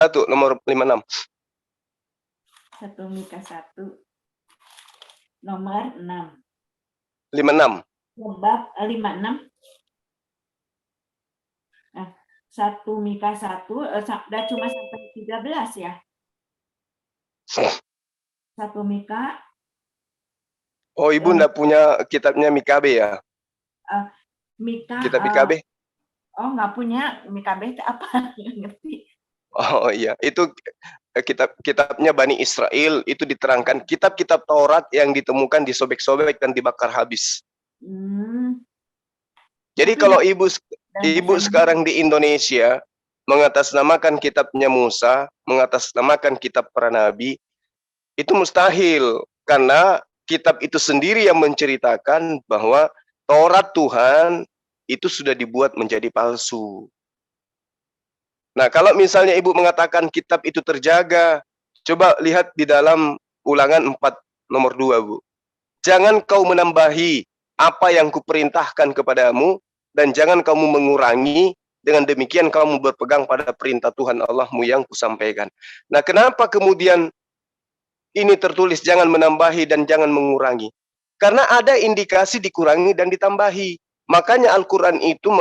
1 nomor 56. 1 Mika 1 nomor 6. 56. Bab 56. 1 Mika 1 udah cuma sampai 13 ya. 1 Mika. Oh, Ibu enggak punya kitabnya Mikabe ya? Mika. Kitab Mikabe? Oh, nggak punya. Mikabe itu apa? Nggak ngerti. Oh iya, itu kitabnya Bani Israel, itu diterangkan kitab-kitab Taurat yang ditemukan disobek-sobek dan dibakar habis. Jadi kalau ibu sekarang di Indonesia mengatasnamakan kitabnya Musa, mengatasnamakan kitab para nabi, itu mustahil, karena kitab itu sendiri yang menceritakan bahwa Taurat Tuhan itu sudah dibuat menjadi palsu. Nah, kalau misalnya ibu mengatakan kitab itu terjaga, coba lihat di dalam Ulangan 4 nomor 2, Bu. Jangan kau menambahi apa yang kuperintahkan kepadamu, dan jangan kamu mengurangi, dengan demikian kamu berpegang pada perintah Tuhan Allahmu yang kusampaikan. Nah, kenapa kemudian ini tertulis jangan menambahi dan jangan mengurangi? Karena ada indikasi dikurangi dan ditambahi. Makanya Al-Quran itu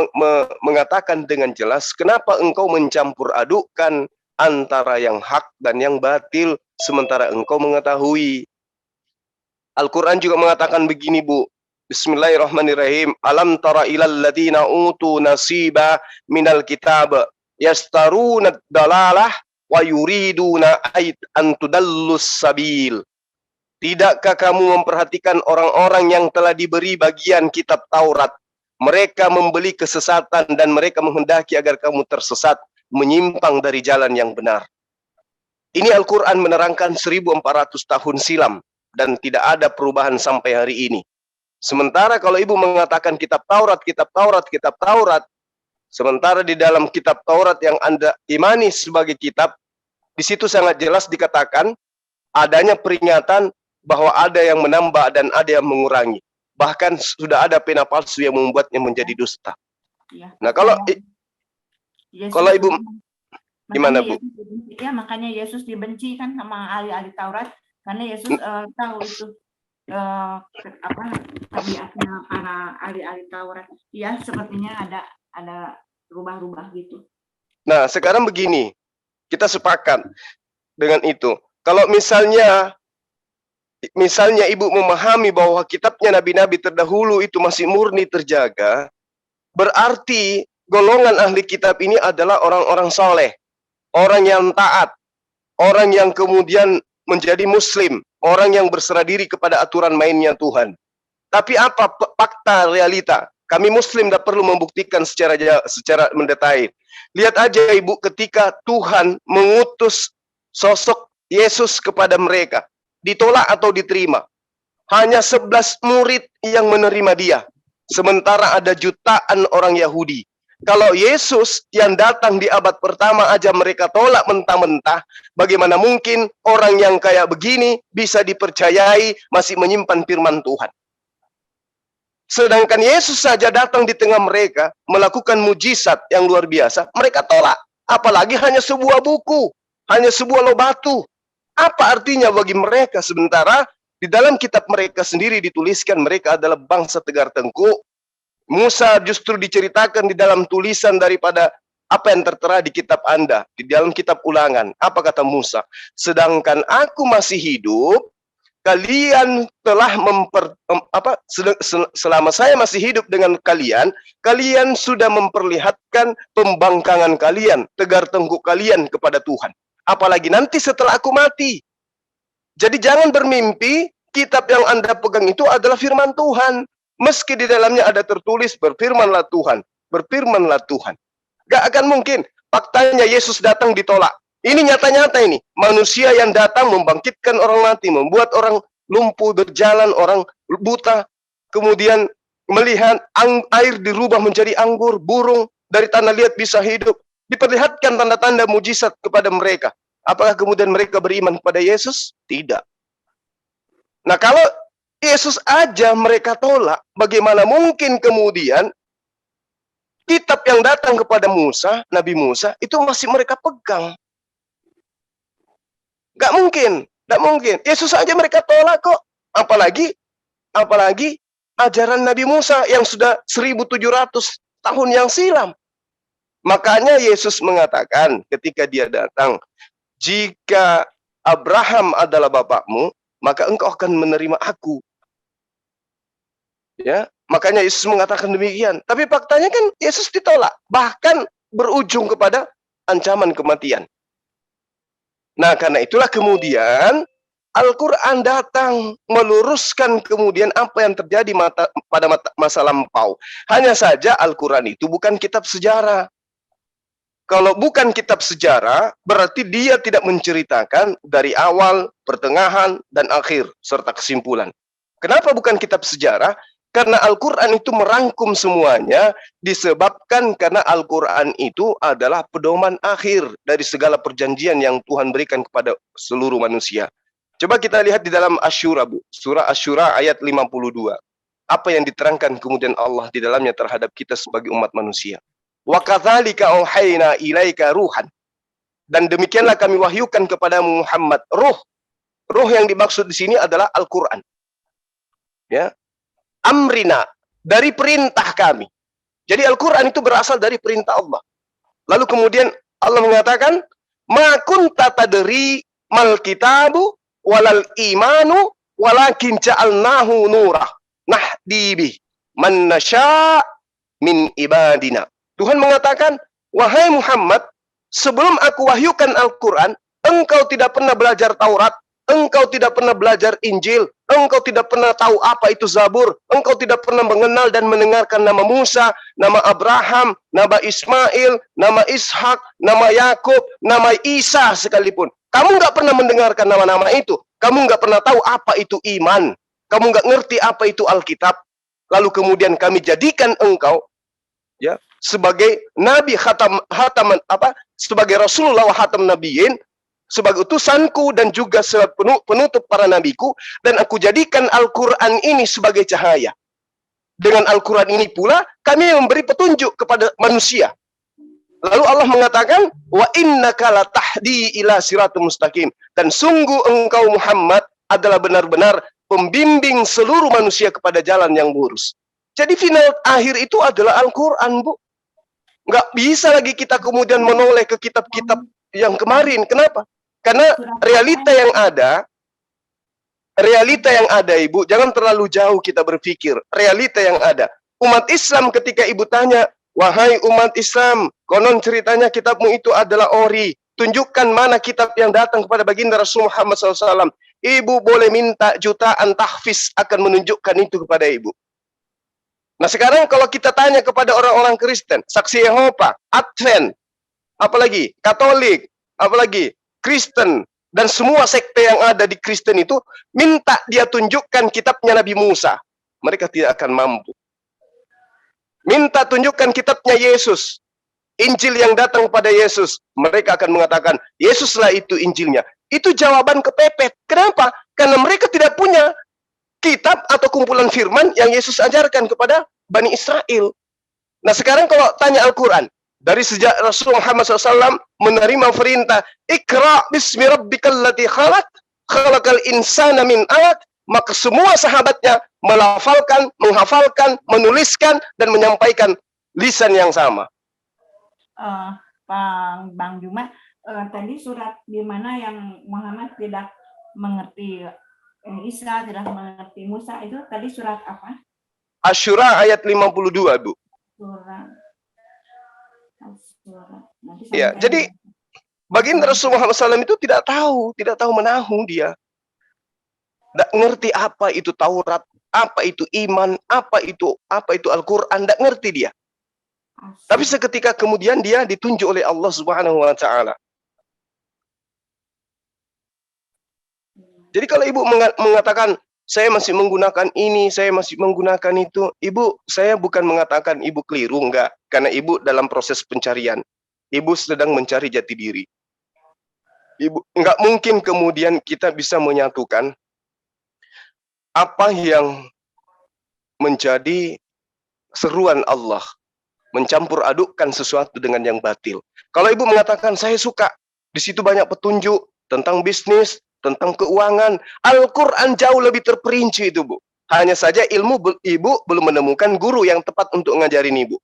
mengatakan dengan jelas, kenapa engkau mencampur adukkan antara yang hak dan yang batil, sementara engkau mengetahui. Al-Quran juga mengatakan begini, Bu. Bismillahirrahmanirrahim. Alam tara ilal ladina utu nasiba minal kitab yastaruna dalalah wa yuriduna an tudallus sabil. Tidakkah kamu memperhatikan orang-orang yang telah diberi bagian kitab Taurat? Mereka membeli kesesatan dan mereka menghendaki agar kamu tersesat, menyimpang dari jalan yang benar. Ini Al-Quran menerangkan 1400 tahun silam dan tidak ada perubahan sampai hari ini. Sementara kalau ibu mengatakan kitab Taurat, sementara di dalam kitab Taurat yang Anda imani sebagai kitab, di situ sangat jelas dikatakan adanya peringatan bahwa ada yang menambah dan ada yang mengurangi. Bahkan sudah ada pena palsu yang membuatnya menjadi dusta. Ya, nah, kalau ibu gimana, Bu? Ya, makanya Yesus dibenci kan sama ahli-ahli Taurat, karena Yesus tahu itu tabiatnya para ahli-ahli Taurat. Ya, sepertinya ada rubah-rubah gitu. Nah, sekarang begini, kita sepakat dengan itu. Kalau misalnya ibu memahami bahwa kitabnya nabi-nabi terdahulu itu masih murni terjaga, berarti golongan ahli kitab ini adalah orang-orang soleh, orang yang taat, orang yang kemudian menjadi muslim, orang yang berserah diri kepada aturan mainnya Tuhan. Tapi apa fakta realita? Kami muslim tidak perlu membuktikan secara mendetail. Lihat aja ibu, ketika Tuhan mengutus sosok Yesus kepada mereka, ditolak atau diterima? Hanya 11 murid yang menerima dia. Sementara ada jutaan orang Yahudi. Kalau Yesus yang datang di abad pertama aja mereka tolak mentah-mentah, bagaimana mungkin orang yang kayak begini bisa dipercayai masih menyimpan firman Tuhan? Sedangkan Yesus saja datang di tengah mereka, melakukan mujizat yang luar biasa, mereka tolak. Apalagi hanya sebuah buku, hanya sebuah loh batu. Apa artinya bagi mereka? Sementara di dalam kitab mereka sendiri dituliskan mereka adalah bangsa tegar tengkuk. Musa justru diceritakan di dalam tulisan daripada apa yang tertera di kitab Anda, di dalam kitab Ulangan. Apa kata Musa? Sedangkan aku masih hidup, kalian telah selama saya masih hidup dengan kalian, kalian sudah memperlihatkan pembangkangan kalian, tegar tengkuk kalian kepada Tuhan. Apalagi nanti setelah aku mati. Jadi jangan bermimpi kitab yang Anda pegang itu adalah firman Tuhan. Meski di dalamnya ada tertulis berfirmanlah Tuhan, berfirmanlah Tuhan. Gak akan mungkin. Faktanya Yesus datang ditolak. Ini nyata-nyata ini. Manusia yang datang membangkitkan orang mati, membuat orang lumpuh berjalan, orang buta. Kemudian melihat air dirubah menjadi anggur, burung dari tanah liat bisa hidup. Diperlihatkan tanda-tanda mujizat kepada mereka. Apakah kemudian mereka beriman kepada Yesus? Tidak. Nah, kalau Yesus aja mereka tolak, bagaimana mungkin kemudian kitab yang datang kepada Musa, Nabi Musa, itu masih mereka pegang? Tidak mungkin, tidak mungkin. Yesus saja mereka tolak kok. Apalagi ajaran Nabi Musa yang sudah 1700 tahun yang silam. Makanya Yesus mengatakan ketika dia datang, jika Abraham adalah bapakmu, maka engkau akan menerima aku. Ya, makanya Yesus mengatakan demikian. Tapi faktanya kan Yesus ditolak, bahkan berujung kepada ancaman kematian. Nah, karena itulah kemudian Al-Quran datang meluruskan kemudian apa yang terjadi pada masa lampau. Hanya saja Al-Quran itu bukan kitab sejarah. Kalau bukan kitab sejarah, berarti dia tidak menceritakan dari awal, pertengahan, dan akhir, serta kesimpulan. Kenapa bukan kitab sejarah? Karena Al-Quran itu merangkum semuanya, disebabkan karena Al-Quran itu adalah pedoman akhir dari segala perjanjian yang Tuhan berikan kepada seluruh manusia. Coba kita lihat di dalam Asy-Syura, Bu. Surah Asy-Syura ayat 52. Apa yang diterangkan kemudian Allah di dalamnya terhadap kita sebagai umat manusia. Wa kadzalika auhayna ilaika ruhan. Dan demikianlah kami wahyukan kepadamu Muhammad ruh. Ruh yang dimaksud di sini adalah Al-Qur'an. Ya. Amrina, dari perintah kami. Jadi Al-Qur'an itu berasal dari perintah Allah. Lalu kemudian Allah mengatakan, ma kunta tadri mal kitabu walal imanu walakin ja'alnahu nurah nahdi bih man nasya' min ibadina. Tuhan mengatakan, wahai Muhammad, sebelum aku wahyukan Al-Quran, engkau tidak pernah belajar Taurat, engkau tidak pernah belajar Injil, engkau tidak pernah tahu apa itu Zabur, engkau tidak pernah mengenal dan mendengarkan nama Musa, nama Abraham, nama Ismail, nama Ishak, nama Yakub, nama Isa sekalipun. Kamu nggak pernah mendengarkan nama-nama itu. Kamu nggak pernah tahu apa itu iman. Kamu nggak ngerti apa itu Alkitab. Lalu kemudian kami jadikan engkau ya sebagai nabi sebagai Rasulullah wa khatam nabiyyin, sebagai utusanku dan juga sebagai penutup para nabiku, dan aku jadikan Al-Qur'an ini sebagai cahaya. Dengan Al-Qur'an ini pula kami memberi petunjuk kepada manusia. Lalu Allah mengatakan, wa innaka latahdi ila siratal mustaqim, dan sungguh engkau Muhammad adalah benar-benar pembimbing seluruh manusia kepada jalan yang lurus. Jadi final akhir itu adalah Al-Qur'an, Bu. Nggak bisa lagi kita kemudian menoleh ke kitab-kitab yang kemarin. Kenapa? Karena realita yang ada, Ibu, jangan terlalu jauh kita berpikir. Realita yang ada. Umat Islam ketika Ibu tanya, wahai umat Islam, konon ceritanya kitabmu itu adalah ori. Tunjukkan mana kitab yang datang kepada baginda Rasul Muhammad SAW. Ibu boleh minta jutaan tahfiz akan menunjukkan itu kepada Ibu. Nah sekarang kalau kita tanya kepada orang-orang Kristen, Saksi Yehova, Advent, apalagi Katolik, apalagi Kristen, dan semua sekte yang ada di Kristen itu, minta dia tunjukkan kitabnya Nabi Musa. Mereka tidak akan mampu. Minta tunjukkan kitabnya Yesus, Injil yang datang pada Yesus. Mereka akan mengatakan, Yesuslah itu Injilnya. Itu jawaban kepepet. Kenapa? Karena mereka tidak punya kitab atau kumpulan firman yang Yesus ajarkan kepada Bani Israel. Nah sekarang kalau tanya Al-Quran, dari sejak Rasul Muhammad SAW menerima perintah, Iqra bismi rabbikal ladzi khalaq, khalaqal insana min 'alaq, maka semua sahabatnya melafalkan, menghafalkan, menuliskan, dan menyampaikan lisan yang sama. Bang Juma, tadi surat di mana yang Muhammad tidak mengerti Isa, tidak mengerti Musa, itu tadi surat apa? Asy-Syura ayat 52, Bu. Surat. Ya, jadi baginda Rasulullah SAW itu tidak tahu menahu dia. Tidak ngerti apa itu Taurat, apa itu iman, apa itu Al-Quran, tidak ngerti dia. Tapi seketika kemudian dia ditunjuk oleh Allah Subhanahu wa Ta'ala. Jadi kalau Ibu mengatakan saya masih menggunakan ini, saya masih menggunakan itu, Ibu, saya bukan mengatakan Ibu keliru, enggak. Karena Ibu dalam proses pencarian. Ibu sedang mencari jati diri. Ibu, enggak mungkin kemudian kita bisa menyatukan apa yang menjadi seruan Allah, mencampur adukkan sesuatu dengan yang batil. Kalau Ibu mengatakan saya suka, di situ banyak petunjuk, tentang bisnis, tentang keuangan. Al-Quran jauh lebih terperinci itu, Bu. Hanya saja ibu belum menemukan guru yang tepat untuk ngajarin ibu.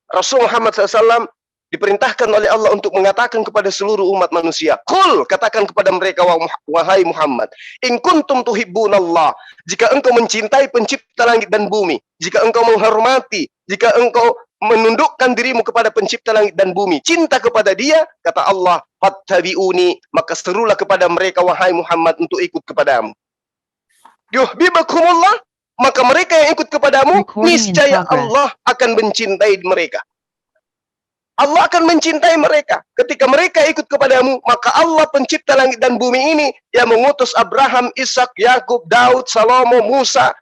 Rasul Muhammad SAW diperintahkan oleh Allah untuk mengatakan kepada seluruh umat manusia, "Qul," katakan kepada mereka, wahai Muhammad, "in kuntum tuhibbunallah," jika engkau mencintai pencipta langit dan bumi, jika engkau menghormati, jika engkau menundukkan dirimu kepada pencipta langit dan bumi, cinta kepada dia, kata Allah, "fattabi'uni," maka serulah kepada mereka, wahai Muhammad, untuk ikut kepadamu. Yuhibbukumullah, maka mereka yang ikut kepadamu, niscaya Allah akan mencintai mereka. Allah akan mencintai mereka. Ketika mereka ikut kepadamu, maka Allah pencipta langit dan bumi ini yang mengutus Abraham, Ishak, Yakub, Daud, Salomo, Musa,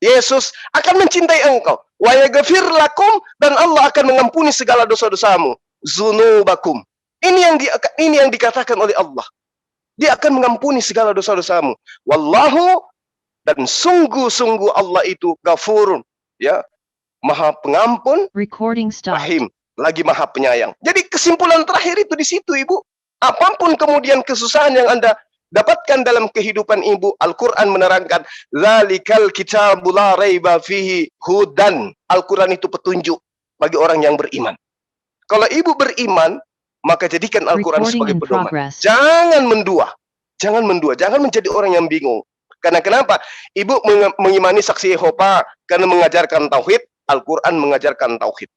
Yesus akan mencintai engkau. Wa yaghfir lakum, dan Allah akan mengampuni segala dosa-dosamu. Zunubakum. Ini yang dikatakan oleh Allah. Dia akan mengampuni segala dosa-dosamu. Wallahu, dan sungguh-sungguh Allah itu Ghafurun, ya, Maha Pengampun, Rahim, lagi Maha Penyayang. Jadi kesimpulan terakhir itu di situ, Ibu. Apapun kemudian kesusahan yang Anda dapatkan dalam kehidupan Ibu, Al-Quran menerangkan, "Dzalikal kitabul la raiba fihi hudan." Al-Quran itu petunjuk bagi orang yang beriman. Kalau Ibu beriman, maka jadikan Al-Quran sebagai pedoman. Jangan mendua. Jangan menjadi orang yang bingung. Karena kenapa? Ibu mengimani saksi Yehova karena mengajarkan tauhid, Al-Quran mengajarkan tauhid.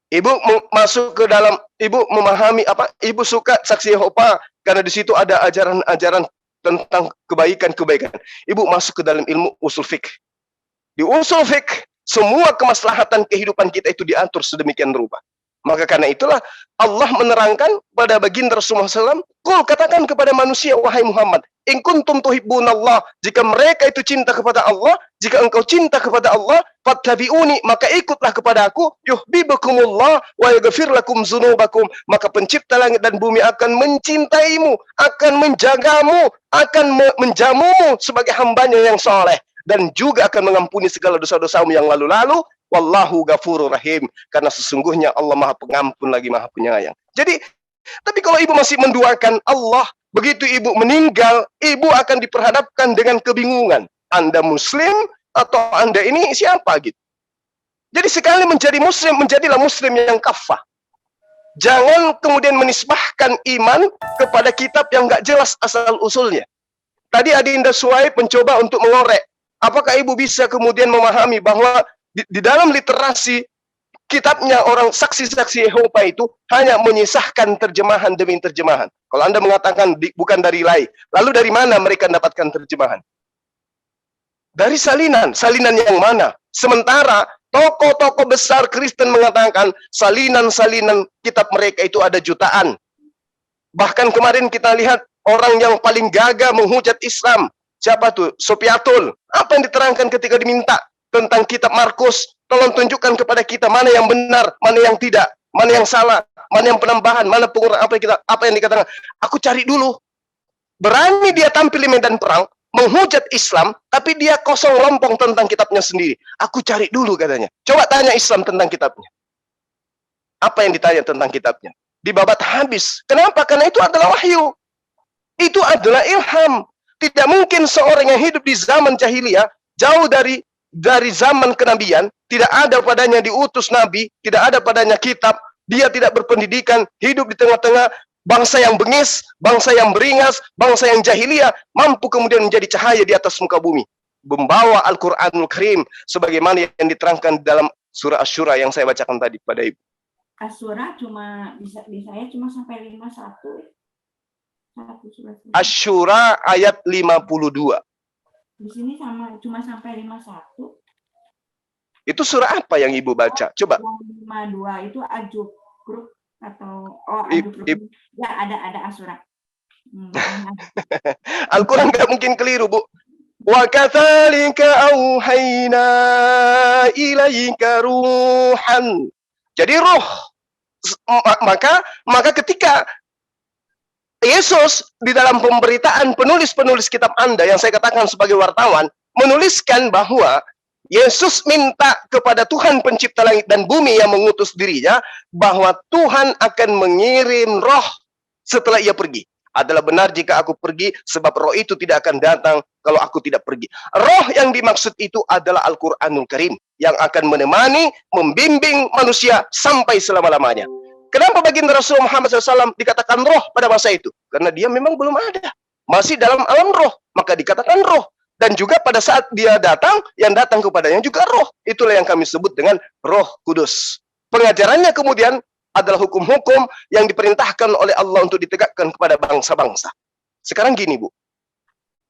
Ibu masuk ke dalam, ibu memahami apa? Ibu suka saksi Yehova karena di situ ada ajaran-ajaran tentang kebaikan-kebaikan. Ibu masuk ke dalam ilmu usul fiqh. Di usul fiqh, semua kemaslahatan kehidupan kita itu diatur sedemikian rupa. Maka karena itulah Allah menerangkan pada baginda Rasulullah SAW, "Qul," katakan kepada manusia, wahai Muhammad, "in kuntum tuhibbunallah," jika mereka itu cinta kepada Allah, jika engkau cinta kepada Allah, "fattabi'uni," maka ikutlah kepada aku, "yuhibbukumullah wa yaghfir lakum dzunubakum," maka pencipta langit dan bumi akan mencintaimu, akan menjagamu, akan menjamumu sebagai hambanya yang soleh, dan juga akan mengampuni segala dosa-dosamu yang lalu-lalu. Wallahu ghafurur rahim, karena sesungguhnya Allah Maha Pengampun lagi Maha Penyayang. Jadi, tapi kalau ibu masih menduakan Allah, begitu ibu meninggal, ibu akan diperhadapkan dengan kebingungan. Anda Muslim atau Anda ini siapa gitu? Jadi sekali menjadi Muslim, menjadilah Muslim yang kafah. Jangan kemudian menisbahkan iman kepada kitab yang nggak jelas asal usulnya. Tadi Adinda Suhaib mencoba untuk mengorek. Apakah ibu bisa kemudian memahami bahwa di dalam literasi kitabnya orang saksi-saksi Yehova itu hanya menyisahkan terjemahan demi terjemahan. Kalau Anda mengatakan bukan dari lai, lalu dari mana mereka mendapatkan terjemahan? Dari salinan yang mana? Sementara tokoh-tokoh besar Kristen mengatakan salinan-salinan kitab mereka itu ada jutaan. Bahkan kemarin kita lihat orang yang paling gagah menghujat Islam. Siapa tuh? Sopiatul. Apa yang diterangkan ketika diminta tentang kitab Markus? Tolong tunjukkan kepada kita mana yang benar, mana yang tidak, mana yang salah, mana yang penambahan, mana pengurangan, apa yang dikatakan. Aku cari dulu. Berani dia tampil di medan perang, menghujat Islam, tapi dia kosong rompong tentang kitabnya sendiri. Aku cari dulu katanya. Coba tanya Islam tentang kitabnya. Apa yang ditanya tentang kitabnya? Dibabat habis. Kenapa? Karena itu adalah wahyu. Itu adalah ilham. Tidak mungkin seorang yang hidup di zaman jahiliyah, jauh dari zaman kenabian, tidak ada padanya diutus nabi, tidak ada padanya kitab, dia tidak berpendidikan, hidup di tengah-tengah bangsa yang bengis, bangsa yang beringas, bangsa yang jahiliyah, mampu kemudian menjadi cahaya di atas muka bumi, membawa Al-Quranul Karim sebagaimana yang diterangkan dalam surah Asy-Syura yang saya bacakan tadi pada Ibu. Asy-Syura cuma di saya cuma sampai 51. Asy-Syura ayat 52. Di sini cuma sampai 51. Itu surah apa yang Ibu baca? Coba. 52 itu Ajukruk atau Ajukruk. Ya, ada Asy-Syura. Al-Quran nggak mungkin keliru, Bu. Wa katsalika auhayna ilaika ruhan. Jadi ruh. Maka ketika Yesus di dalam pemberitaan penulis-penulis kitab Anda yang saya katakan sebagai wartawan menuliskan bahwa Yesus minta kepada Tuhan pencipta langit dan bumi yang mengutus dirinya bahwa Tuhan akan mengirim roh setelah ia pergi. Adalah benar jika aku pergi, sebab roh itu tidak akan datang kalau aku tidak pergi. Roh yang dimaksud itu adalah Al-Quranul Karim, yang akan menemani, membimbing manusia sampai selama-lamanya. Kenapa baginda Rasul Muhammad SAW dikatakan roh pada masa itu? Karena dia memang belum ada, masih dalam alam roh, maka dikatakan roh. Dan juga pada saat dia datang, yang datang kepadanya juga roh. Itulah yang kami sebut dengan Roh Kudus. Pengajarannya kemudian adalah hukum-hukum yang diperintahkan oleh Allah untuk ditegakkan kepada bangsa-bangsa. Sekarang gini, Bu.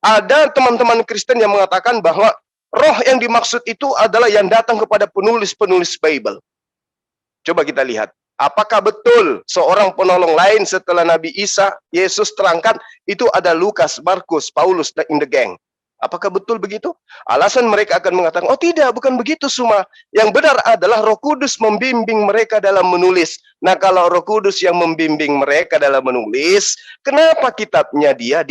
Ada teman-teman Kristen yang mengatakan bahwa roh yang dimaksud itu adalah yang datang kepada penulis-penulis Bible. Coba kita lihat. Apakah betul seorang penolong lain setelah Nabi Isa, Yesus terangkat, itu ada Lukas, Markus, Paulus, dan in the gang? Apakah betul begitu? Alasan mereka akan mengatakan, oh tidak, bukan begitu semua. Yang benar adalah Roh Kudus membimbing mereka dalam menulis. Nah, kalau Roh Kudus yang membimbing mereka dalam menulis, kenapa kitabnya dia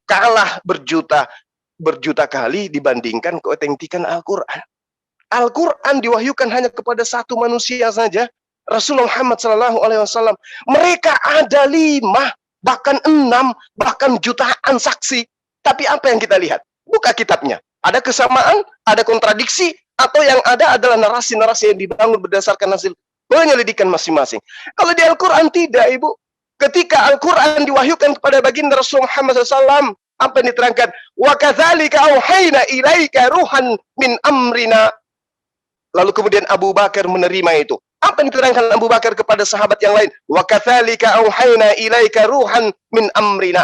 kalah berjuta kali dibandingkan keotentikan Al-Quran? Al-Quran diwahyukan hanya kepada satu manusia saja, Rasulullah Muhammad SAW. Mereka ada 5, bahkan 6, bahkan jutaan saksi. Tapi apa yang kita lihat? Buka kitabnya. Ada kesamaan, ada kontradiksi, atau yang ada adalah narasi-narasi yang dibangun berdasarkan hasil penyelidikan masing-masing. Kalau di Al-Quran tidak, Ibu. Ketika Al-Quran diwahyukan kepada baginda Rasul Muhammad SAW, apa yang diterangkan? Wa kadzalika auhayna ilaika ruhan min amrina. Lalu kemudian Abu Bakar menerima itu. Apa yang diterangkan Abu Bakar kepada sahabat yang lain? Wa kadzalika auhayna ilaika ruhan min amrina.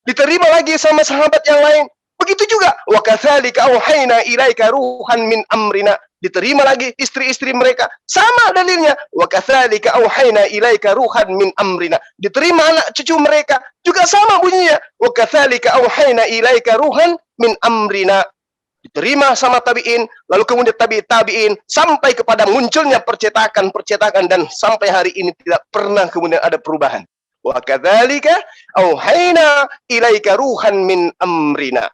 Diterima lagi sama sahabat yang lain. Begitu juga. Wa kadzalika auhayna ilaika ruhan min amrina. Diterima lagi istri-istri mereka. Sama dalilnya. Wa kadzalika auhayna ilaika ruhan min amrina. Diterima anak cucu mereka. Juga sama bunyinya. Wa kadzalika auhayna ilaika ruhan min amrina. Diterima sama tabi'in, lalu kemudian tabi'in, sampai kepada munculnya percetakan, dan sampai hari ini tidak pernah kemudian ada perubahan. Wa kadzalika auhayna ilaika ruhan min amrina.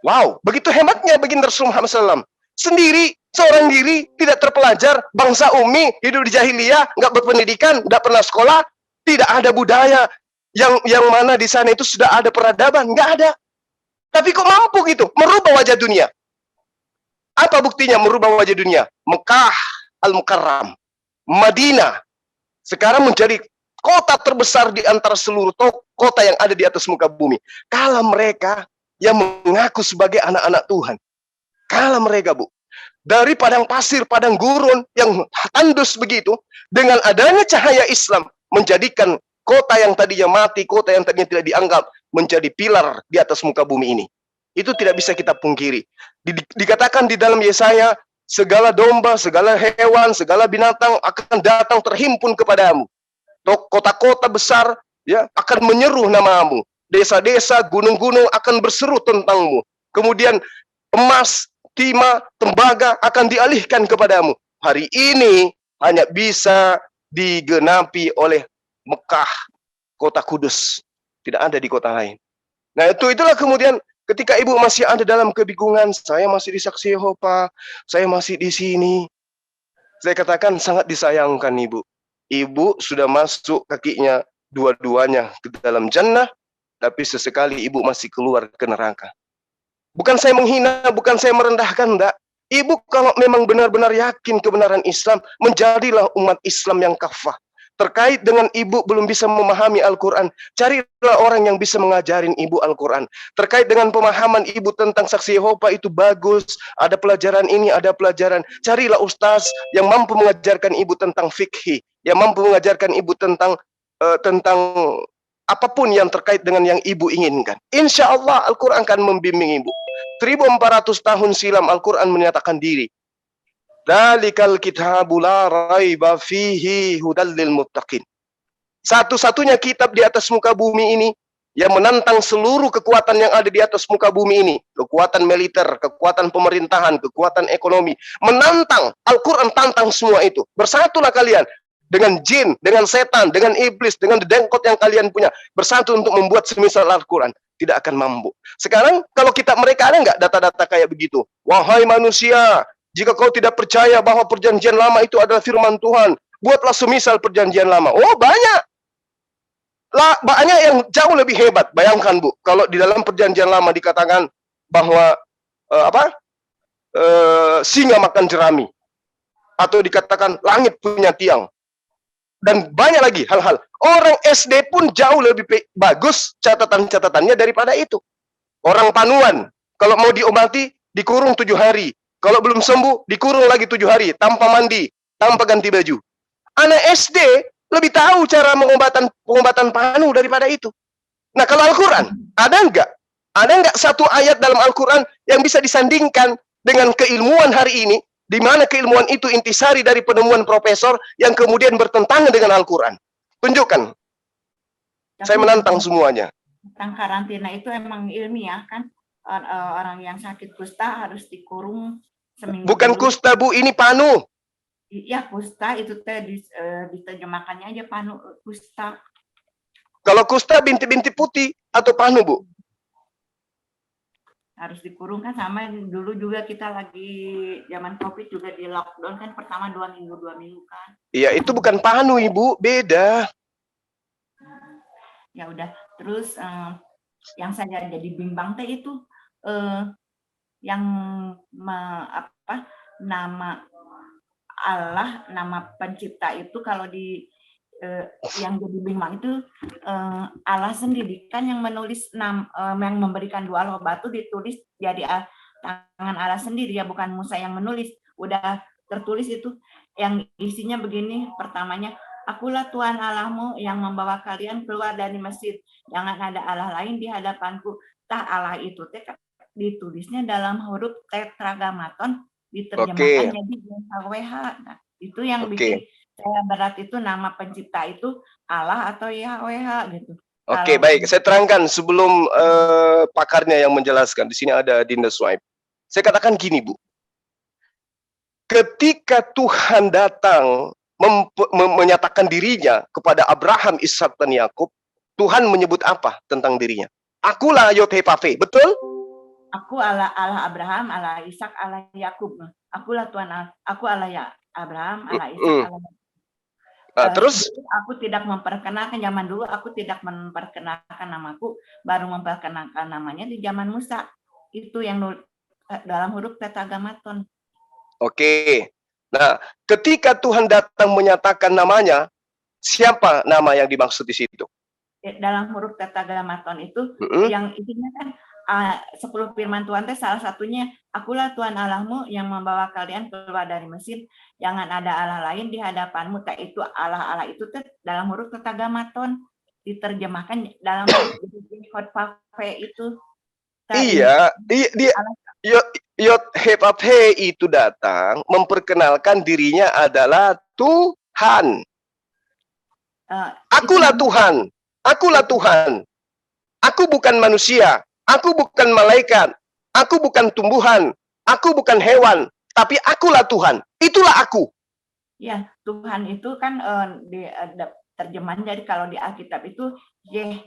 Wow, begitu hebatnya baginda Rasul Muhammad SAW. Sendiri, seorang diri, tidak terpelajar, bangsa ummi, hidup di jahiliyah, nggak berpendidikan, nggak pernah sekolah, tidak ada budaya yang mana di sana itu sudah ada peradaban, nggak ada. Tapi kok mampu gitu merubah wajah dunia? Apa buktinya merubah wajah dunia? Mekah Al-Mukarram, Madinah sekarang menjadi kota terbesar di antara seluruh kota yang ada di atas muka bumi. Kalah mereka yang mengaku sebagai anak-anak Tuhan. Kalah mereka, Bu. Dari padang pasir, padang gurun yang tandus begitu, dengan adanya cahaya Islam menjadikan kota yang tadinya mati, kota yang tadinya tidak dianggap, menjadi pilar di atas muka bumi ini. Itu tidak bisa kita pungkiri. Dikatakan di dalam Yesaya, segala domba, segala hewan, segala binatang akan datang terhimpun kepadamu. Kota-kota besar ya akan menyeru namamu. Desa-desa, gunung-gunung akan berseru tentangmu. Kemudian emas, timah, tembaga akan dialihkan kepadamu. Hari ini hanya bisa digenapi oleh Mekah, kota kudus. Tidak ada di kota lain. Nah, itulah kemudian ketika ibu masih ada dalam kebingungan, saya masih di Saksi Yehova, saya masih di sini. Saya katakan sangat disayangkan ibu. Ibu sudah masuk kakinya dua-duanya ke dalam jannah, tapi sesekali ibu masih keluar ke neraka. Bukan saya menghina, bukan saya merendahkan, enggak. Ibu kalau memang benar-benar yakin kebenaran Islam, menjadilah umat Islam yang kafah. Terkait dengan ibu belum bisa memahami Al-Quran, carilah orang yang bisa mengajarin ibu Al-Quran. Terkait dengan pemahaman ibu tentang Saksi Yehova itu bagus, ada pelajaran ini, ada pelajaran. Carilah ustaz yang mampu mengajarkan ibu tentang fikih, yang mampu mengajarkan ibu tentang apapun yang terkait dengan yang ibu inginkan. Insya Allah Al-Quran akan membimbing ibu. 1400 tahun silam Al-Quran menyatakan diri. Dzalikal kitabu la raiba fihi hudal lil muttaqin. Satu-satunya kitab di atas muka bumi ini yang menantang seluruh kekuatan yang ada di atas muka bumi ini. Kekuatan militer, kekuatan pemerintahan, kekuatan ekonomi. Menantang, Al-Quran tantang semua itu. Bersatulah kalian dengan jin, dengan setan, dengan iblis, dengan dedengkot yang kalian punya. Bersatu untuk membuat semisal Al-Quran. Tidak akan mampu. Sekarang kalau kitab mereka ada nggak data-data kayak begitu? Wahai manusia, jika kau tidak percaya bahwa perjanjian lama itu adalah firman Tuhan, buatlah semisal perjanjian lama. Oh banyak. Banyak yang jauh lebih hebat. Bayangkan Bu, kalau di dalam perjanjian lama dikatakan bahwa singa makan jerami, atau dikatakan langit punya tiang, dan banyak lagi hal-hal. Orang SD pun jauh lebih bagus catatan-catatannya daripada itu. Orang Panuan, kalau mau diobati, dikurung 7 hari. Kalau belum sembuh, dikurung lagi 7 hari, tanpa mandi, tanpa ganti baju. Anak SD lebih tahu cara pengobatan Panu daripada itu. Nah, kalau Al-Quran, ada enggak satu ayat dalam Al-Quran yang bisa disandingkan dengan keilmuan hari ini, di mana keilmuan itu intisari dari penemuan profesor yang kemudian bertentangan dengan Al-Quran? Tunjukkan. Saya menantang semuanya. Tentang karantina itu emang ilmiah kan? Orang yang sakit kusta harus dikurung seminggu. Bukan kusta Bu, ini Panu. Iya, kusta itu teh diterjemahkannya aja Panu, kusta. Kalau kusta bintik-bintik putih atau Panu Bu? Harus dikurung kan, sama dulu juga kita lagi zaman Covid juga di lockdown kan, pertama 2 minggu kan. Iya, itu bukan Panu Ibu, beda. Ya udah, terus yang saya jadi bimbang teh itu yang nama Allah, nama pencipta itu kalau di yang jadi bimbang itu Allah sendiri kan yang menulis yang memberikan 2 loh batu ditulis jadi tangan Allah sendiri ya, bukan Musa yang menulis. Udah tertulis itu yang isinya begini, pertamanya, Akulah Tuhan Allahmu yang membawa kalian keluar dari Mesir. Jangan ada Allah lain di hadapanku. Tah Allah itu ditulisnya dalam huruf tetragrammaton, diterjemahkan jadi YHWH. Nah, itu yang bikin saya berat, itu nama pencipta itu Allah atau YHWH gitu. Oke, baik. Saya terangkan sebelum pakarnya yang menjelaskan. Di sini ada Dinda Swipe. Saya katakan gini, Bu. Ketika Tuhan datang menyatakan dirinya kepada Abraham, Ishak, dan Yakub, Tuhan menyebut apa tentang dirinya? Akulah Yod-Heh-Vav-He, betul? Aku Allah Abraham, Allah Ishak, Allah Yakub. Akulah Tuhan Allah. Aku Allah ya Abraham, Allah Ishak, Allah Yakub. Terus aku tidak memperkenalkan, zaman dulu aku tidak memperkenalkan namaku, baru memperkenalkan namanya di zaman Musa. Itu yang dalam huruf tetragrammaton. Oke. Nah, ketika Tuhan datang menyatakan namanya, siapa nama yang dimaksud di situ? Dalam huruf tetragrammaton itu yang isinya kan 10 firman Tuhan teh, salah satunya, Akulah Tuhan Allahmu yang membawa kalian keluar dari Mesir. Jangan ada Allah lain di hadapanmu. Teh itu Allah itu teh dalam huruf tetragrammaton, diterjemahkan dalam YHWH itu. Iya, dia Yod-Heh-Vav-He itu datang memperkenalkan dirinya adalah Tuhan. Akulah Tuhan. Akulah Tuhan. Aku bukan manusia. Aku bukan malaikat. Aku bukan tumbuhan. Aku bukan hewan. Tapi akulah Tuhan. Itulah aku. Ya, Tuhan itu kan terjemahan dari kalau di Alkitab itu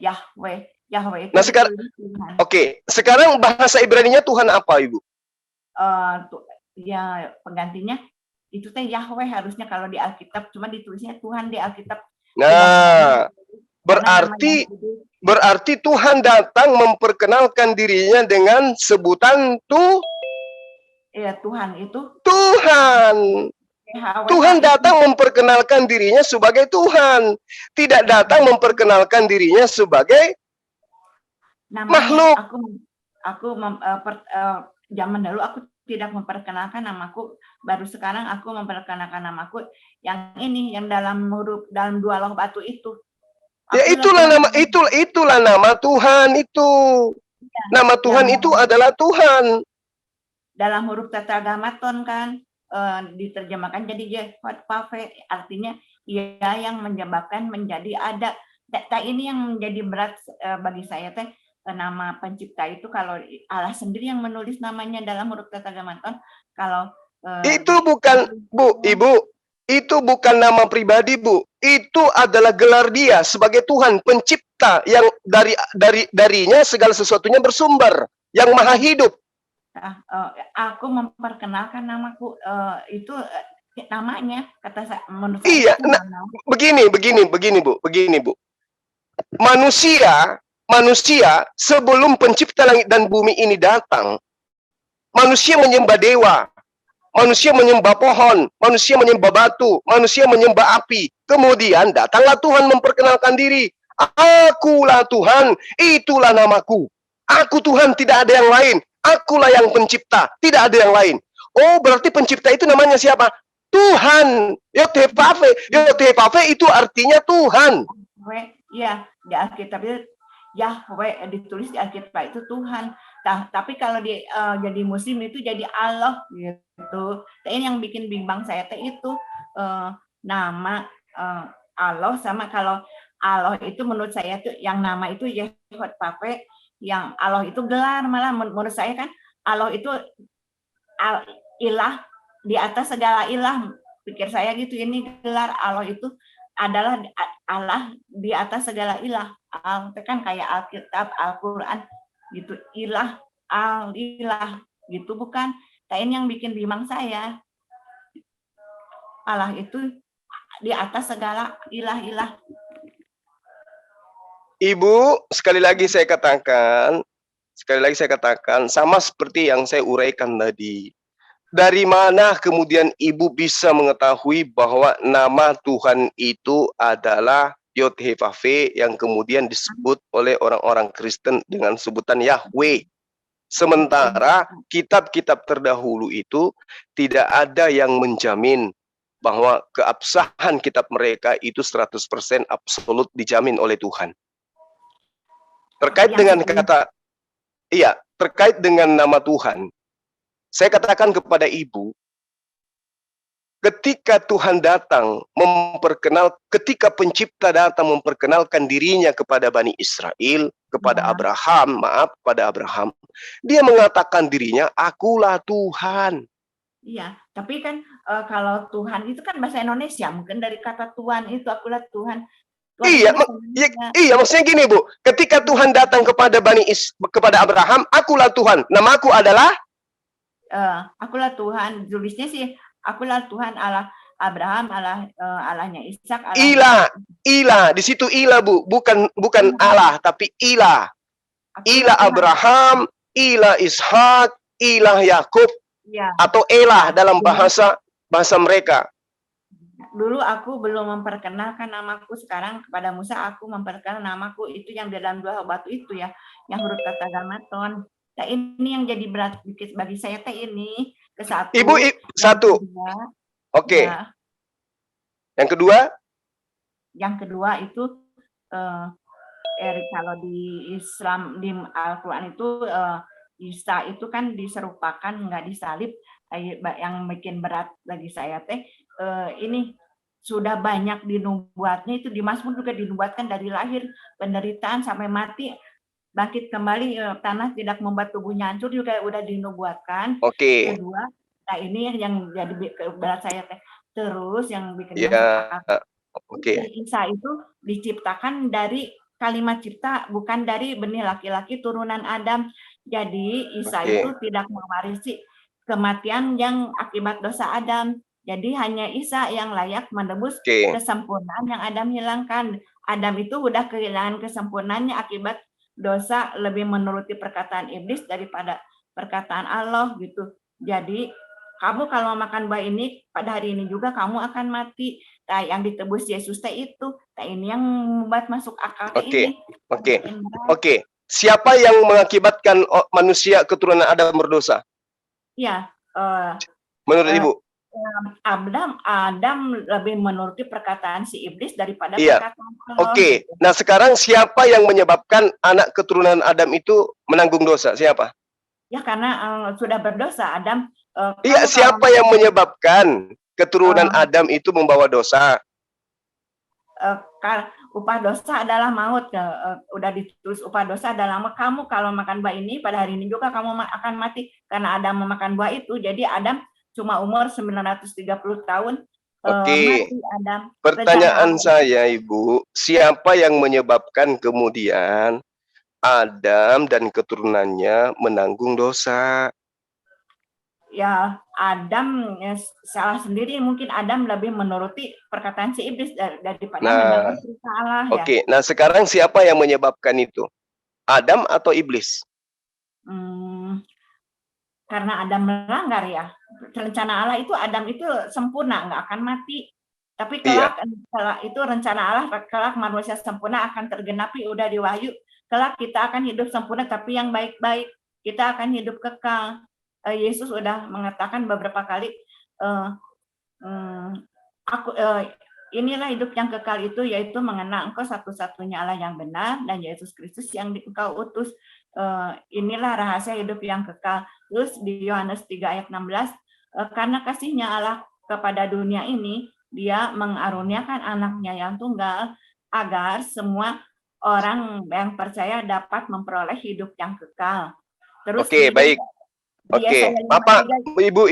Yahweh. Yahweh itu. Nah, sekarang sekarang bahasa Ibrani-nya Tuhan apa, Ibu? Ya, penggantinya itu teh Yahweh harusnya kalau di Alkitab, cuma ditulisnya Tuhan di Alkitab. Nah, berarti Tuhan datang memperkenalkan dirinya dengan sebutan Tuhan itu Tuhan. Tuhan datang memperkenalkan dirinya sebagai Tuhan, tidak datang memperkenalkan dirinya sebagai makhluk. Zaman dulu aku tidak memperkenalkan namaku, baru sekarang aku memperkenalkan namaku yang ini, yang dalam 2 loh batu itu. Ya, itulah nama Tuhan itu. Nama Tuhan itu adalah Tuhan. Dalam huruf tetragrammaton kan diterjemahkan jadi YHWH, artinya ia yang menyebabkan menjadi ada. Ini yang menjadi berat bagi saya teh, nama pencipta itu kalau Allah sendiri yang menulis namanya dalam huruf tetragrammaton. Kalau itu bukan, Bu, Ibu, itu bukan nama pribadi, Bu. Itu adalah gelar dia sebagai Tuhan pencipta yang darinya segala sesuatunya bersumber, yang maha hidup. Aku memperkenalkan namaku itu namanya, kata saya, menurut iya, saya begini Bu. manusia sebelum pencipta langit dan bumi ini datang, manusia menyembah dewa, manusia menyembah pohon, manusia menyembah batu, manusia menyembah api. Kemudian datanglah Tuhan memperkenalkan diri. Akulah Tuhan, itulah namaku. Aku Tuhan, tidak ada yang lain. Akulah yang pencipta, tidak ada yang lain. Oh, berarti pencipta itu namanya siapa? Tuhan. Yod-Heh-Vaveh. Yod-Heh-Vaveh itu artinya Tuhan. Iya, di Alkitab itu Yahweh, ditulis di Alkitab itu Tuhan. Tapi kalau jadi Muslim itu jadi Allah gitu. Ini yang bikin bimbang saya itu nama Allah sama kalau Allah itu menurut saya tuh yang nama itu Yehud-Vaveh, yang Allah itu gelar, malah menurut saya kan Allah itu ilah di atas segala ilah, pikir saya gitu. Ini gelar Allah itu adalah Allah di atas segala ilah. Itu kan kayak Alkitab, Al-Quran gitu, ilah, al-ilah gitu, bukan? Ini yang bikin bimbang saya. Allah itu di atas segala ilah-ilah. Ibu, sekali lagi saya katakan, sama seperti yang saya uraikan tadi. Dari mana kemudian Ibu bisa mengetahui bahwa nama Tuhan itu adalah Yod-Heh-Vaveh yang kemudian disebut oleh orang-orang Kristen dengan sebutan Yahweh? Sementara kitab-kitab terdahulu itu tidak ada yang menjamin bahwa keabsahan kitab mereka itu 100% absolut dijamin oleh Tuhan. Terkait dengan terkait dengan nama Tuhan, saya katakan kepada Ibu, ketika Tuhan datang ketika pencipta datang memperkenalkan dirinya kepada Bani Israel, kepada Abraham, dia mengatakan dirinya, akulah Tuhan. Iya, tapi kan kalau Tuhan itu kan bahasa Indonesia, mungkin dari kata Tuhan itu, akulah Tuhan. Iya, maksudnya gini Bu, ketika Tuhan datang kepada kepada Abraham, akulah Tuhan, namaku adalah akulah Tuhan, tulisnya sih akulah Tuhan Allah Abraham, Allahnya Ishak, ilah, di situ ilah Bu, bukan Allah tapi ilah. Ilah Abraham, ilah Ishak, ilah Yakub, atau Elah dalam bahasa mereka. Dulu aku belum memperkenalkan namaku, sekarang kepada Musa aku memperkenalkan namaku, itu yang dalam 2 batu itu ya, yang huruf Tetragrammaton. Nah, ini yang jadi berat bagi saya ini ke satu. Ibu, satu. Oke. Ya. Yang kedua? Yang kedua itu kalau di Islam, di Al-Quran itu Isa itu kan diserupakan, nggak disalib. Yang bikin berat bagi saya ini sudah banyak dinubuatnya, itu di Mazmur juga dinubuatkan dari lahir, penderitaan sampai mati, bangkit kembali, tanah tidak membuat tubuhnya hancur juga udah dinubuatkan. Oke. Kedua, nah ini yang jadi berat saya terus yang bikin Isa itu diciptakan dari kalimat cipta, bukan dari benih laki-laki turunan Adam. Jadi Isa itu tidak mewarisi kematian yang akibat dosa Adam. Jadi hanya Isa yang layak menebus kesempurnaan yang Adam hilangkan. Adam itu udah kehilangan kesempurnaannya akibat dosa, lebih menuruti perkataan iblis daripada perkataan Allah gitu. Jadi kamu kalau makan buah ini pada hari ini juga kamu akan mati. Nah, yang ditebus Yesus itu. Nah, ini yang membuat masuk akal ini. Oke. Siapa yang mengakibatkan manusia keturunan Adam berdosa? Ya. Menurut Ibu? Adam lebih menuruti perkataan si iblis daripada perkataan Allah. Oke. Nah, sekarang siapa yang menyebabkan anak keturunan Adam itu menanggung dosa? Siapa? Ya, karena sudah berdosa Adam. Iya, siapa yang menyebabkan keturunan Adam itu membawa dosa? Upah dosa adalah maut. Udah ditulis upah dosa adalah maut. Kamu kalau makan buah ini pada hari ini juga kamu akan mati, karena Adam memakan buah itu. Jadi Adam cuma umur 930 tahun. Oke. Pertanyaan saya, Ibu, siapa yang menyebabkan kemudian Adam dan keturunannya menanggung dosa? ya Adam salah sendiri, mungkin Adam lebih menuruti perkataan si iblis daripada Nah, mendengar cerita Allah ya. oke. Nah, sekarang siapa yang menyebabkan itu? Adam atau iblis? Karena Adam melanggar ya. Rencana Allah itu Adam itu sempurna, nggak akan mati. Tapi kelak itu rencana Allah, kelak manusia sempurna akan tergenapi, udah di Wahyu. Kelak kita akan hidup sempurna, tapi yang baik-baik. Kita akan hidup kekal. Yesus udah mengatakan beberapa kali, inilah hidup yang kekal itu, yaitu mengenal Engkau satu-satunya Allah yang benar dan Yesus Kristus yang Engkau utus. Inilah rahasia hidup yang kekal. Terus di Yohanes 3 ayat 16, karena kasihnya Allah kepada dunia ini, Dia mengaruniakan anaknya yang tunggal agar semua orang yang percaya dapat memperoleh hidup yang kekal. Terus Oke, baik. Oke, Bapak, Ibu,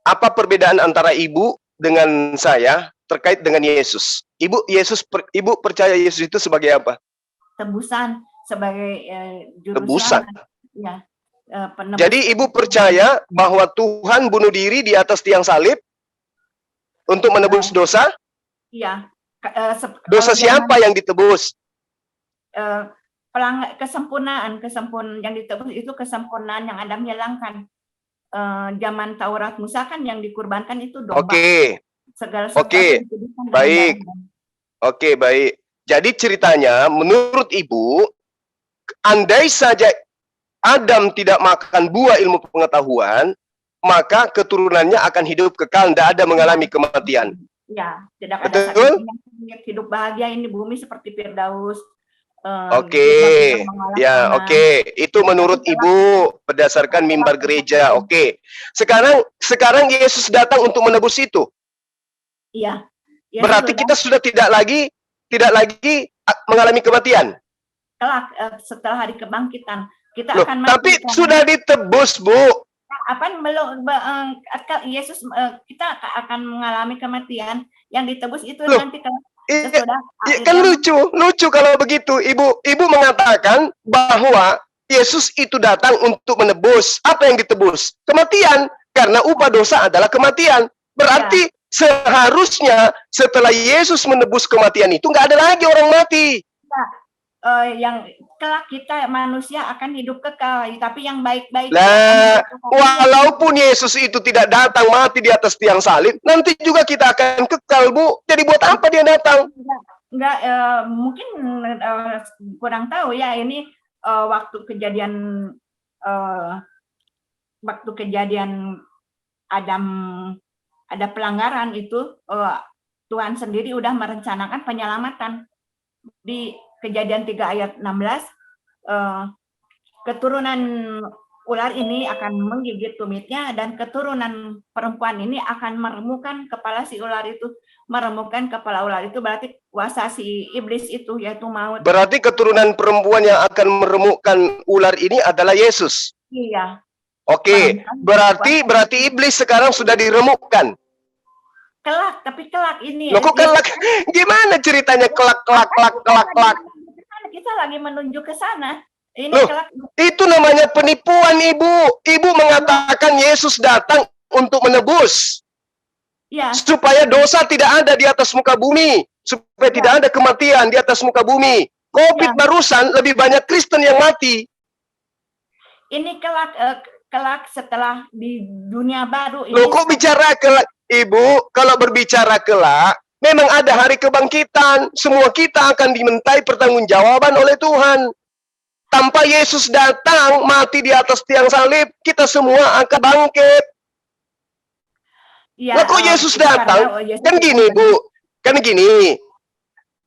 apa perbedaan antara Ibu dengan saya terkait dengan Yesus? Ibu percaya Yesus itu sebagai apa? Tebusan, sebagai juru Tebusan. selamat. Ya, jadi Ibu percaya bahwa Tuhan bunuh diri di atas tiang salib untuk menebus dosa? Iya. Dosa siapa yang ditebus? Kesempurnaan yang ditebus itu kesempurnaan yang Adam hilangkan. Zaman Taurat Musa kan yang dikurbankan itu domba. Oke. Segala Oke. Baik. Oke, baik. Jadi ceritanya menurut Ibu, andai saja Adam tidak makan buah ilmu pengetahuan, maka keturunannya akan hidup kekal, tidak ada mengalami kematian. Ya, tidak ada sakit, hidup bahagia ini bumi seperti Firdaus. Oke, ya oke. Itu menurut Ibu berdasarkan mimbar gereja. Oke. Sekarang Yesus datang untuk menebus itu. Iya. Berarti kita sudah tidak lagi mengalami kematian. Kelak setelah hari kebangkitan kita Loh, akan tapi sudah ditebus, Bu. Yesus kita akan mengalami kematian, yang ditebus itu loh, nanti sesudah kan lucu kalau begitu. Ibu mengatakan bahwa Yesus itu datang untuk menebus. Apa yang ditebus? Kematian, karena upah dosa adalah kematian. Berarti seharusnya setelah Yesus menebus kematian itu nggak ada lagi orang mati. Yang kelak kita manusia akan hidup kekal, tapi yang baik-baik. Nah, walaupun Yesus itu tidak datang mati di atas tiang salib, nanti juga kita akan kekal, Bu. Jadi buat apa dia datang? Enggak, mungkin kurang tahu ya ini waktu kejadian Adam ada pelanggaran itu, Tuhan sendiri udah merencanakan penyelamatan. Di Kejadian 3 ayat 16, keturunan ular ini akan menggigit tumitnya, dan keturunan perempuan ini akan meremukkan kepala si ular itu. Meremukkan kepala ular itu berarti kuasa si iblis itu, yaitu maut. Berarti keturunan perempuan yang akan meremukkan ular ini adalah Yesus. Iya. Oke, berarti iblis sekarang sudah diremukkan. Kelak, tapi kelak ini. Loh, kok kelak? Gimana ceritanya kelak? Kita lagi menuju ke sana. Ini loh, kelak. Itu namanya penipuan, Ibu. Ibu mengatakan Yesus datang untuk menebus. Ya. Supaya dosa tidak ada di atas muka bumi. Supaya tidak ada kematian di atas muka bumi. COVID barusan lebih banyak Kristen yang mati. Ini kelak setelah di dunia baru. Loh, kok bicara kelak? Ibu, kalau berbicara kelak, memang ada hari kebangkitan. Semua kita akan dimintai pertanggungjawaban oleh Tuhan. Tanpa Yesus datang, mati di atas tiang salib, kita semua akan bangkit. Ya, kok Yesus datang? Kan gini, Bu. Kan gini.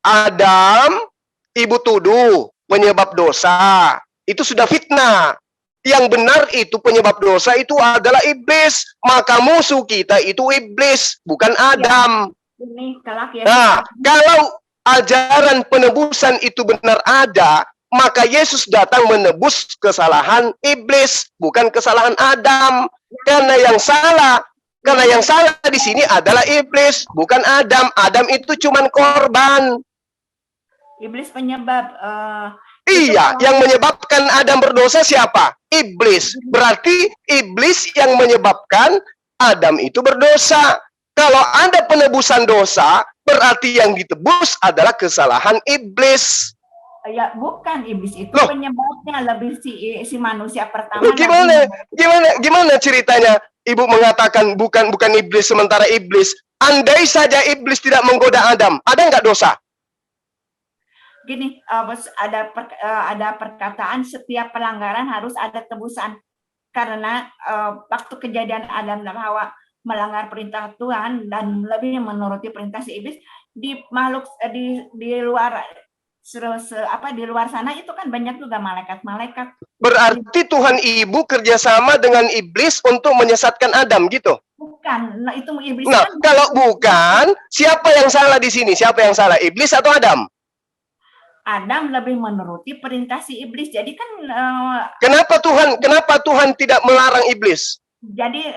Adam, Ibu tuduh penyebab dosa. Itu sudah fitnah. Yang benar itu penyebab dosa itu adalah iblis. Maka musuh kita itu iblis, bukan Adam. Nah, kalau ajaran penebusan itu benar ada, maka Yesus datang menebus kesalahan iblis, bukan kesalahan Adam. Karena yang salah di sini adalah iblis, bukan Adam. Adam itu cuma korban. Iblis penyebab. Iya, yang menyebabkan Adam berdosa siapa? Iblis. Berarti iblis yang menyebabkan Adam itu berdosa. Kalau ada penebusan dosa, berarti yang ditebus adalah kesalahan iblis. Ya, bukan iblis itu Loh. penyebabnya, lebih si manusia pertama. Gimana ceritanya? Ibu mengatakan bukan iblis, sementara iblis. Andai saja iblis tidak menggoda Adam, ada nggak dosa? Gini, ada perkataan setiap pelanggaran harus ada tebusan, karena waktu kejadian Adam dan Hawa melanggar perintah Tuhan dan lebih menuruti perintah si iblis, di makhluk di luar di luar sana itu kan banyak juga malaikat-malaikat. Berarti Tuhan Ibu kerjasama dengan iblis untuk menyesatkan Adam gitu? Bukan, nah itu iblis. Nah, kan kalau bukan, siapa yang salah di sini? Siapa yang salah? Iblis atau Adam? Adam lebih menuruti perintah si iblis. Jadi kan Kenapa Tuhan tidak melarang iblis? jadi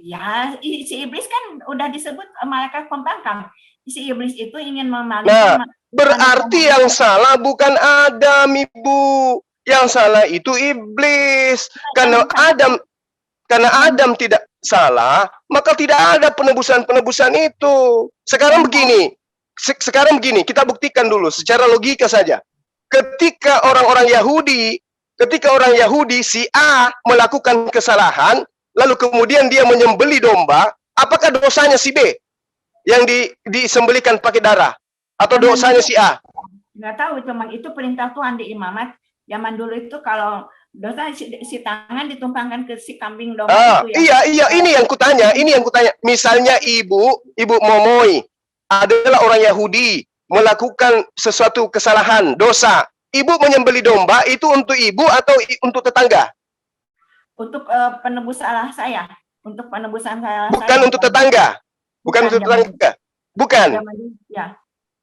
ya si iblis kan udah disebut malaikat pembangkang. Si iblis itu ingin memalingkan. Nah, berarti yang salah bukan Adam, Ibu. Yang salah itu iblis. Karena Adam tidak salah, maka tidak ada penebusan itu. Sekarang begini, kita buktikan dulu secara logika saja. Ketika orang Yahudi si A melakukan kesalahan, lalu kemudian dia menyembelih domba, apakah dosanya si B yang disembelikan pakai darah, atau dosanya si A? Nggak tahu, itu perintah Tuhan di imamat zaman dulu itu. Kalau dosa si tangan ditumpangkan ke si kambing domba itu ya. Iya, ini yang kutanya. Misalnya ibu Momoi adalah orang Yahudi, melakukan sesuatu kesalahan, dosa. Ibu menyembelih domba itu untuk ibu atau untuk tetangga? Untuk penebus salah saya, untuk penebusan salah Bukan saya. untuk tetangga. Bukan untuk tetangga. Bukan. Ya.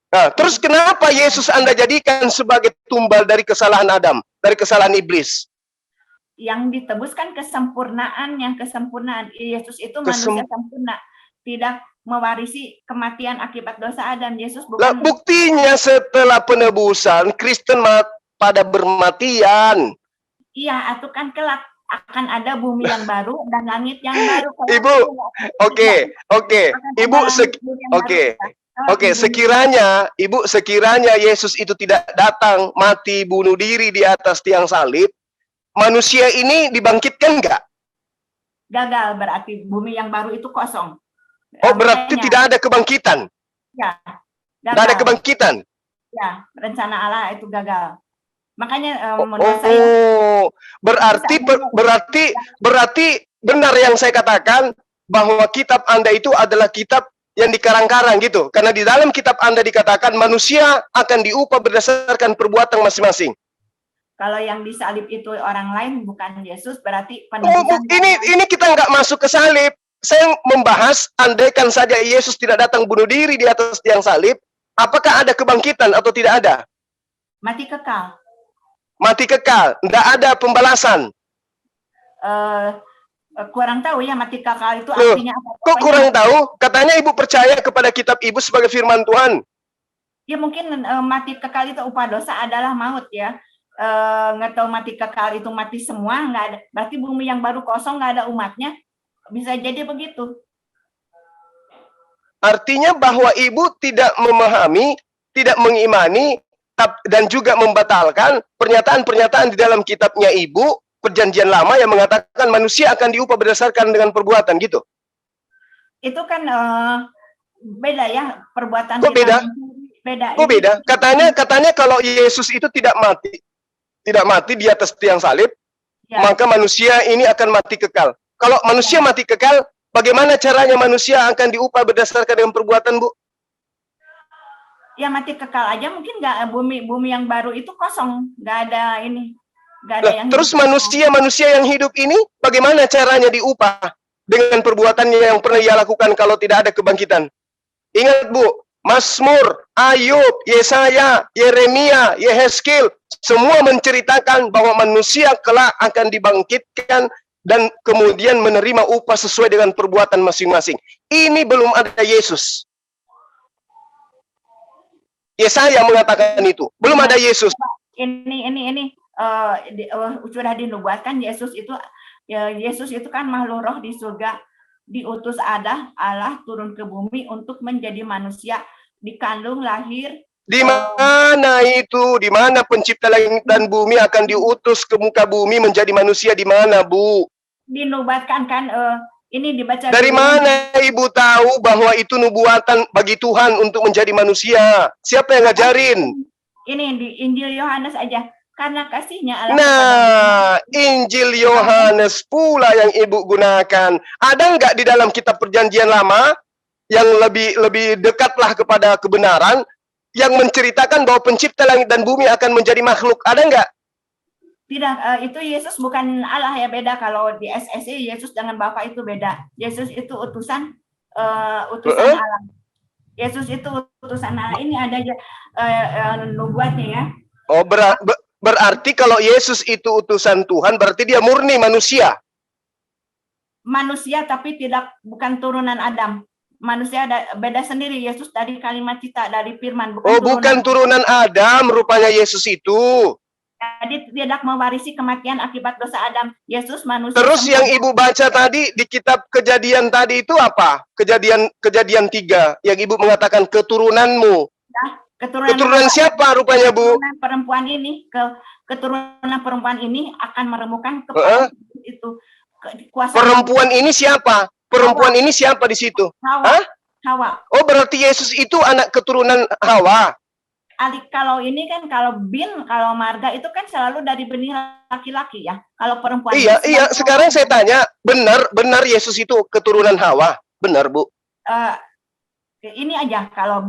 Nah, terus kenapa Yesus Anda jadikan sebagai tumbal dari kesalahan Adam, dari kesalahan iblis? Yang ditebus kan kesempurnaan. Yesus itu manusia sempurna, tidak mewarisi kematian akibat dosa Adam. Yesus bukan. Nah, buktinya setelah penebusan Kristen pada bermatian. Iya, itu kan kelak akan ada bumi yang baru dan langit yang baru. Ibu, oke. Oke, sekiranya Yesus itu tidak datang mati bunuh diri di atas tiang salib, manusia ini dibangkitkan nggak? Gagal, berarti bumi yang baru itu kosong. Oh, berarti tidak ada kebangkitan? Ya, gagal. Tidak ada kebangkitan? Ya, rencana Allah itu gagal. Makanya berarti benar yang saya katakan bahwa kitab Anda itu adalah kitab yang dikarang-karang gitu. Karena di dalam kitab Anda dikatakan manusia akan diupah berdasarkan perbuatan masing-masing. Kalau yang disalib itu orang lain, bukan Yesus, berarti ini kita nggak masuk ke salib. Saya membahas andaikan saja Yesus tidak datang bunuh diri di atas tiang salib, apakah ada kebangkitan atau tidak ada? Mati kekal. Mati kekal, tidak ada pembalasan. Kurang tahu ya mati kekal itu artinya apa. Kok kurang tahu? Katanya Ibu percaya kepada kitab Ibu sebagai firman Tuhan. Ya mungkin mati kekal itu upah dosa adalah maut ya. Nggak tahu mati kekal itu mati semua, nggak ada. Berarti bumi yang baru kosong, nggak ada umatnya. Bisa jadi begitu. Artinya bahwa Ibu tidak memahami, tidak mengimani, dan juga membatalkan pernyataan-pernyataan di dalam kitabnya Ibu, Perjanjian Lama, yang mengatakan manusia akan diupah berdasarkan dengan perbuatan gitu. Itu kan beda ya perbuatan. Kok beda? Kok beda? Katanya kalau Yesus itu tidak mati di atas tiang salib, ya, maka manusia ini akan mati kekal. Kalau manusia mati kekal, bagaimana caranya manusia akan diupah berdasarkan dengan perbuatan, Bu? Ya mati kekal aja mungkin nggak, bumi yang baru itu kosong, nggak ada ini, nggak ada yang terus manusia yang hidup ini bagaimana caranya diupah dengan perbuatannya yang pernah ia lakukan kalau tidak ada kebangkitan? Ingat Bu, Mazmur, Ayub, Yesaya, Yeremia, Yehezkiel, semua menceritakan bahwa manusia kelak akan dibangkitkan dan kemudian menerima upah sesuai dengan perbuatan masing-masing. Ini belum ada Yesus. Yesaya mengatakan itu. Belum ada Yesus. ini sudah dinubuatkan Yesus itu kan makhluk roh di surga, diutus Allah turun ke bumi untuk menjadi manusia, dikandung, lahir. Di mana itu? Di mana pencipta langit dan bumi akan diutus ke muka bumi menjadi manusia? Di mana, Bu? Dinubuatkan kan, ini dibaca Dari dulu. mana Ibu tahu bahwa itu nubuatan bagi Tuhan untuk menjadi manusia? Siapa yang ngajarin? Ini di Injil Yohanes aja. Karena kasihnya Allah Nah, Injil Yohanes pula yang Ibu gunakan. Ada nggak di dalam kitab Perjanjian Lama yang lebih dekatlah kepada kebenaran, yang menceritakan bahwa pencipta langit dan bumi akan menjadi makhluk? Ada nggak? Tidak, itu Yesus bukan Allah ya, beda. Kalau di SSI Yesus dengan Bapa itu beda. Yesus itu utusan Allah. Yesus itu utusan Allah. Ini ada nubuatnya ya. Oh, berarti kalau Yesus itu utusan Tuhan, berarti dia murni manusia. Manusia tapi bukan turunan Adam. Manusia beda sendiri. Yesus dari kalimat cita, dari firman. Bukan turunan Adam rupanya Yesus itu. Jadi tidak mewarisi kematian akibat dosa Adam. Yesus manusia. Terus yang Ibu baca tadi di kitab Kejadian tadi itu apa? Kejadian 3 yang Ibu mengatakan keturunanmu. Nah, keturunan siapa rupanya, Bu? Keturunan perempuan ini akan meremukkan kepala itu. Kuasa perempuan ini siapa? Perempuan ini siapa di situ? Hawa. Oh, berarti Yesus itu anak keturunan Hawa. Kalau ini kan, kalau marga itu kan selalu dari benih laki-laki ya. Kalau perempuan. Iya. Sekarang saya tanya, benar Yesus itu keturunan Hawa? Benar, Bu? Ini aja, kalau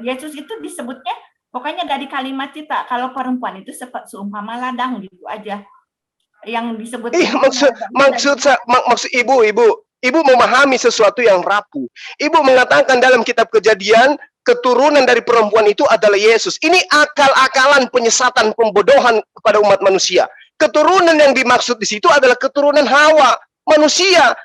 Yesus itu disebutnya pokoknya dari kalimat cita. Kalau perempuan itu seumpama ladang gitu aja. Yang disebut. Maksud Ibu memahami sesuatu yang rapuh. Ibu mengatakan dalam kitab Kejadian, keturunan dari perempuan itu adalah Yesus. Ini akal-akalan penyesatan, pembodohan kepada umat manusia. Keturunan yang dimaksud di situ adalah keturunan Hawa, manusia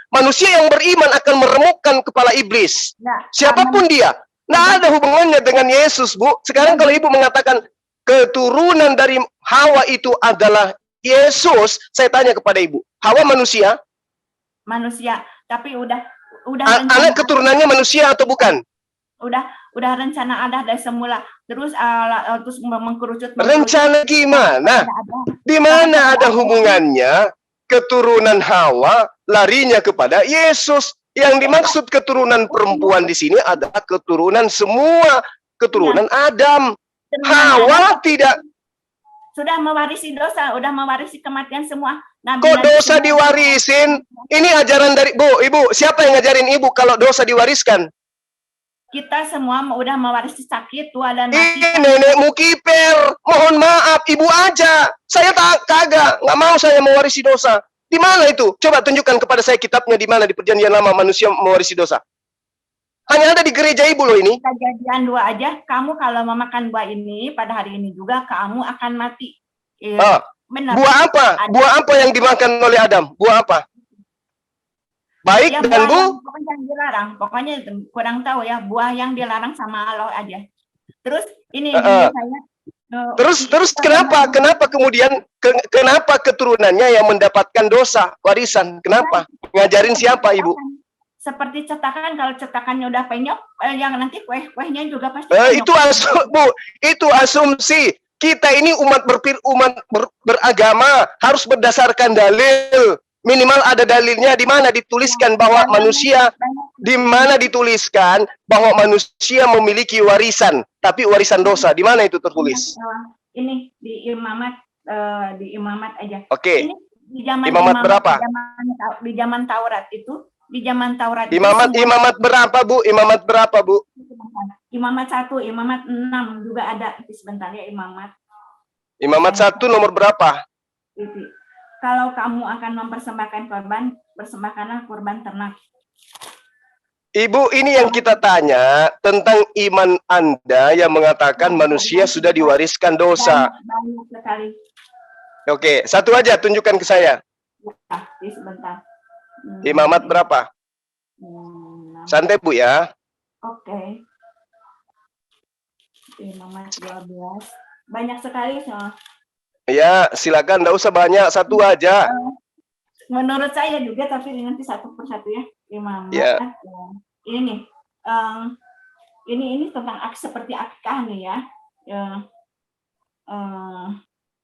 yang beriman akan meremukkan kepala iblis. Siapapun dia. Nah, ada hubungannya dengan Yesus, Bu. Sekarang kalau Ibu mengatakan keturunan dari Hawa itu adalah Yesus, saya tanya kepada Ibu, Hawa manusia? Manusia, tapi udah anak keturunannya manusia atau bukan? Udah rencana ada dari semula. Terus mengkerucut. Rencana gimana? Di mana ada hubungannya keturunan Hawa larinya kepada Yesus? Yang dimaksud keturunan perempuan di sini adalah keturunan semua, keturunan Adam. Hawa tidak. Sudah mewarisi dosa, udah mewarisi kematian semua. Kok dosa diwarisin? Ini ajaran dari Ibu. Siapa yang ngajarin Ibu kalau dosa diwariskan? Kita semua udah mewarisi sakit, tua dan mati. Nenekmu kiper. Mohon maaf, Ibu aja. Saya kagak, nggak mau saya mewarisi dosa. Di mana itu? Coba tunjukkan kepada saya kitabnya di mana di Perjanjian Lama manusia mewarisi dosa. Hanya ada di gereja Ibu loh ini. Kejadian 2 aja, kamu kalau memakan buah ini pada hari ini juga kamu akan mati. Benar. Buah apa? Buah apa yang dimakan oleh Adam? Buah apa? Baik ya, dan Bu? Pokoknya yang dilarang. Pokoknya kurang tahu ya, buah yang dilarang sama Allah aja. Terus ini Terus kenapa kemudian kenapa keturunannya yang mendapatkan dosa warisan? Kenapa? Ngajarin siapa Ibu? Seperti cetakan, kalau cetakannya udah penyok, yang nanti kuehnya juga pasti itu asumsi. Kita ini umat beragama harus berdasarkan dalil. Minimal ada dalilnya di mana dituliskan bahwa manusia, di mana dituliskan bahwa manusia memiliki warisan, tapi warisan dosa. Di mana itu tertulis? Ini di imamat aja. Oke. Di zaman imamat berapa? Di zaman Taurat itu. Di zaman Taurat. Imamat berapa, Bu? Imamat berapa, Bu? Imamat 1, imamat 6 juga ada. Sebentar ya, imamat. Imamat 1 nomor berapa? Kalau kamu akan mempersembahkan korban, persembahkanlah korban ternak. Ibu, ini yang kita tanya tentang iman Anda yang mengatakan manusia sudah diwariskan dosa. Banyak sekali. Oke, satu aja tunjukkan ke saya. Sebentar. Imamat berapa? Santai Bu ya. Oke. Imamat 12. banyak sekali soal. Ya, silakan, enggak usah banyak, satu aja. Menurut saya juga, tapi nanti satu persatu ya, imamat. Ya. Ini nih, ini tentang seperti akikah nih ya.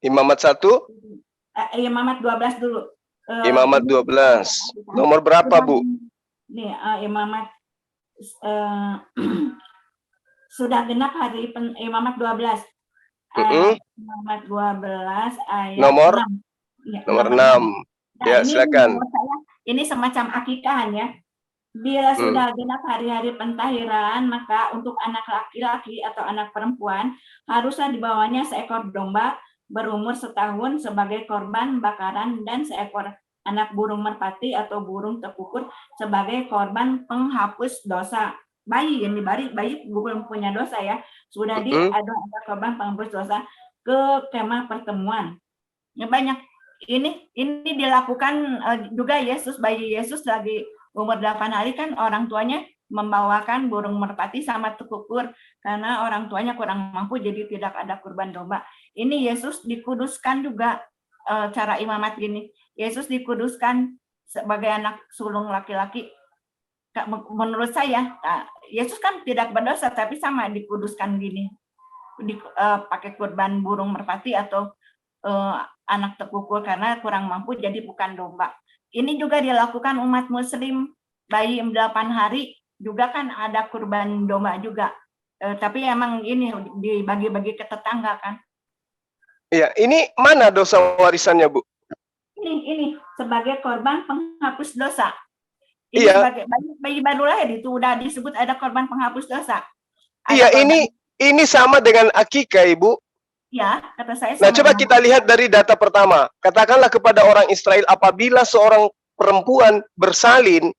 Imamat 1, Imamat 12 dulu. Imamat 12. Nomor berapa, Bu? Nih, imamat sudah genap hari imamat 12. Imamat 12 ayat Nomor 6. Ya, nomor 6. Nah, Ya, ini silakan. menurut saya ini semacam akikahan ya. Bila sudah genap hari-hari pentahiran, maka untuk anak laki-laki atau anak perempuan haruslah dibawanya seekor domba berumur setahun sebagai korban bakaran dan seekor anak burung merpati atau burung tekukur sebagai korban penghapus dosa. Bayi yang dibari, bayi belum punya dosa ya, sudah ada korban penghapus dosa ke kemah pertemuan. Ya banyak. Ini dilakukan juga Yesus, bayi Yesus lagi umur 8 hari kan orang tuanya membawakan burung merpati sama tekukur karena orang tuanya kurang mampu jadi tidak ada kurban domba. Ini Yesus dikuduskan juga cara imamat gini. Yesus dikuduskan sebagai anak sulung laki-laki. Menurut saya Yesus kan tidak berdosa tapi sama dikuduskan gini. Pakai kurban burung merpati atau anak tekukur karena kurang mampu jadi bukan domba. Ini juga dilakukan umat muslim, bayi 8 hari juga kan ada kurban domba juga. Tapi emang ini dibagi-bagi ke tetangga kan. Iya, ini mana dosa warisannya, Bu? Ini sebagai korban penghapus dosa. Ini Iya. sebagai bayi baru lahir itu udah disebut ada korban penghapus dosa. Iya, ini sama dengan akikah, Ibu. Ya, kata saya. Nah, coba kita lihat dari data pertama. Katakanlah kepada orang Israel, apabila seorang perempuan bersalin,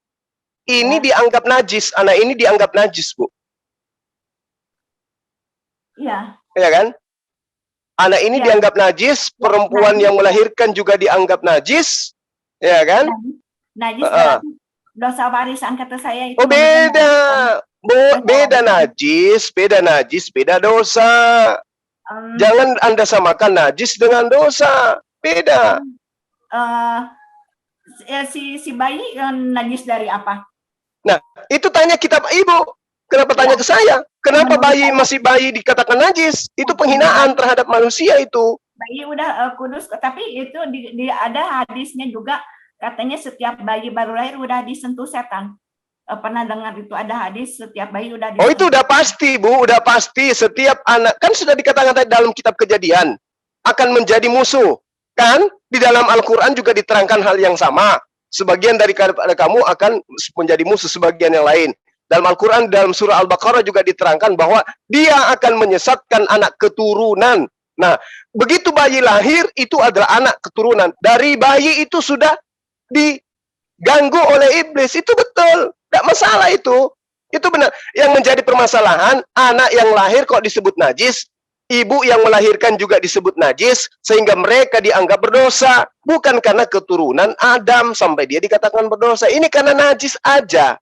ini dianggap najis, anak ini dianggap najis, Bu. Iya. Iya kan? Anak ini dianggap najis, perempuan yang melahirkan juga dianggap najis, ya kan? Najis berarti dosa warisan kata saya itu. Oh, beda. Beda najis, beda dosa. Jangan Anda samakan najis dengan dosa. Beda. Si bayi najis dari apa? Nah, itu tanya kitab Ibu. Kenapa tanya ke saya? Kenapa masih bayi dikatakan najis? Itu penghinaan terhadap manusia itu. Bayi udah kudus, tapi itu ada hadisnya juga. Katanya setiap bayi baru lahir udah disentuh setan. Pernah dengar itu ada hadis setiap bayi udah disentuh. Oh, itu udah pasti, Bu, udah pasti. Setiap anak, kan sudah dikatakan tadi dalam kitab Kejadian, akan menjadi musuh. Kan? Di dalam Al-Quran juga diterangkan hal yang sama. Sebagian dari kamu akan menjadi musuh sebagian yang lain. Dalam Al-Quran, dalam surah Al-Baqarah juga diterangkan bahwa dia akan menyesatkan anak keturunan. Nah, begitu bayi lahir, itu adalah anak keturunan. Dari bayi itu sudah diganggu oleh iblis. Itu betul. Tidak masalah itu. Itu benar. Yang menjadi permasalahan, anak yang lahir kok disebut najis, ibu yang melahirkan juga disebut najis, sehingga mereka dianggap berdosa. Bukan karena keturunan Adam sampai dia dikatakan berdosa. Ini karena najis aja.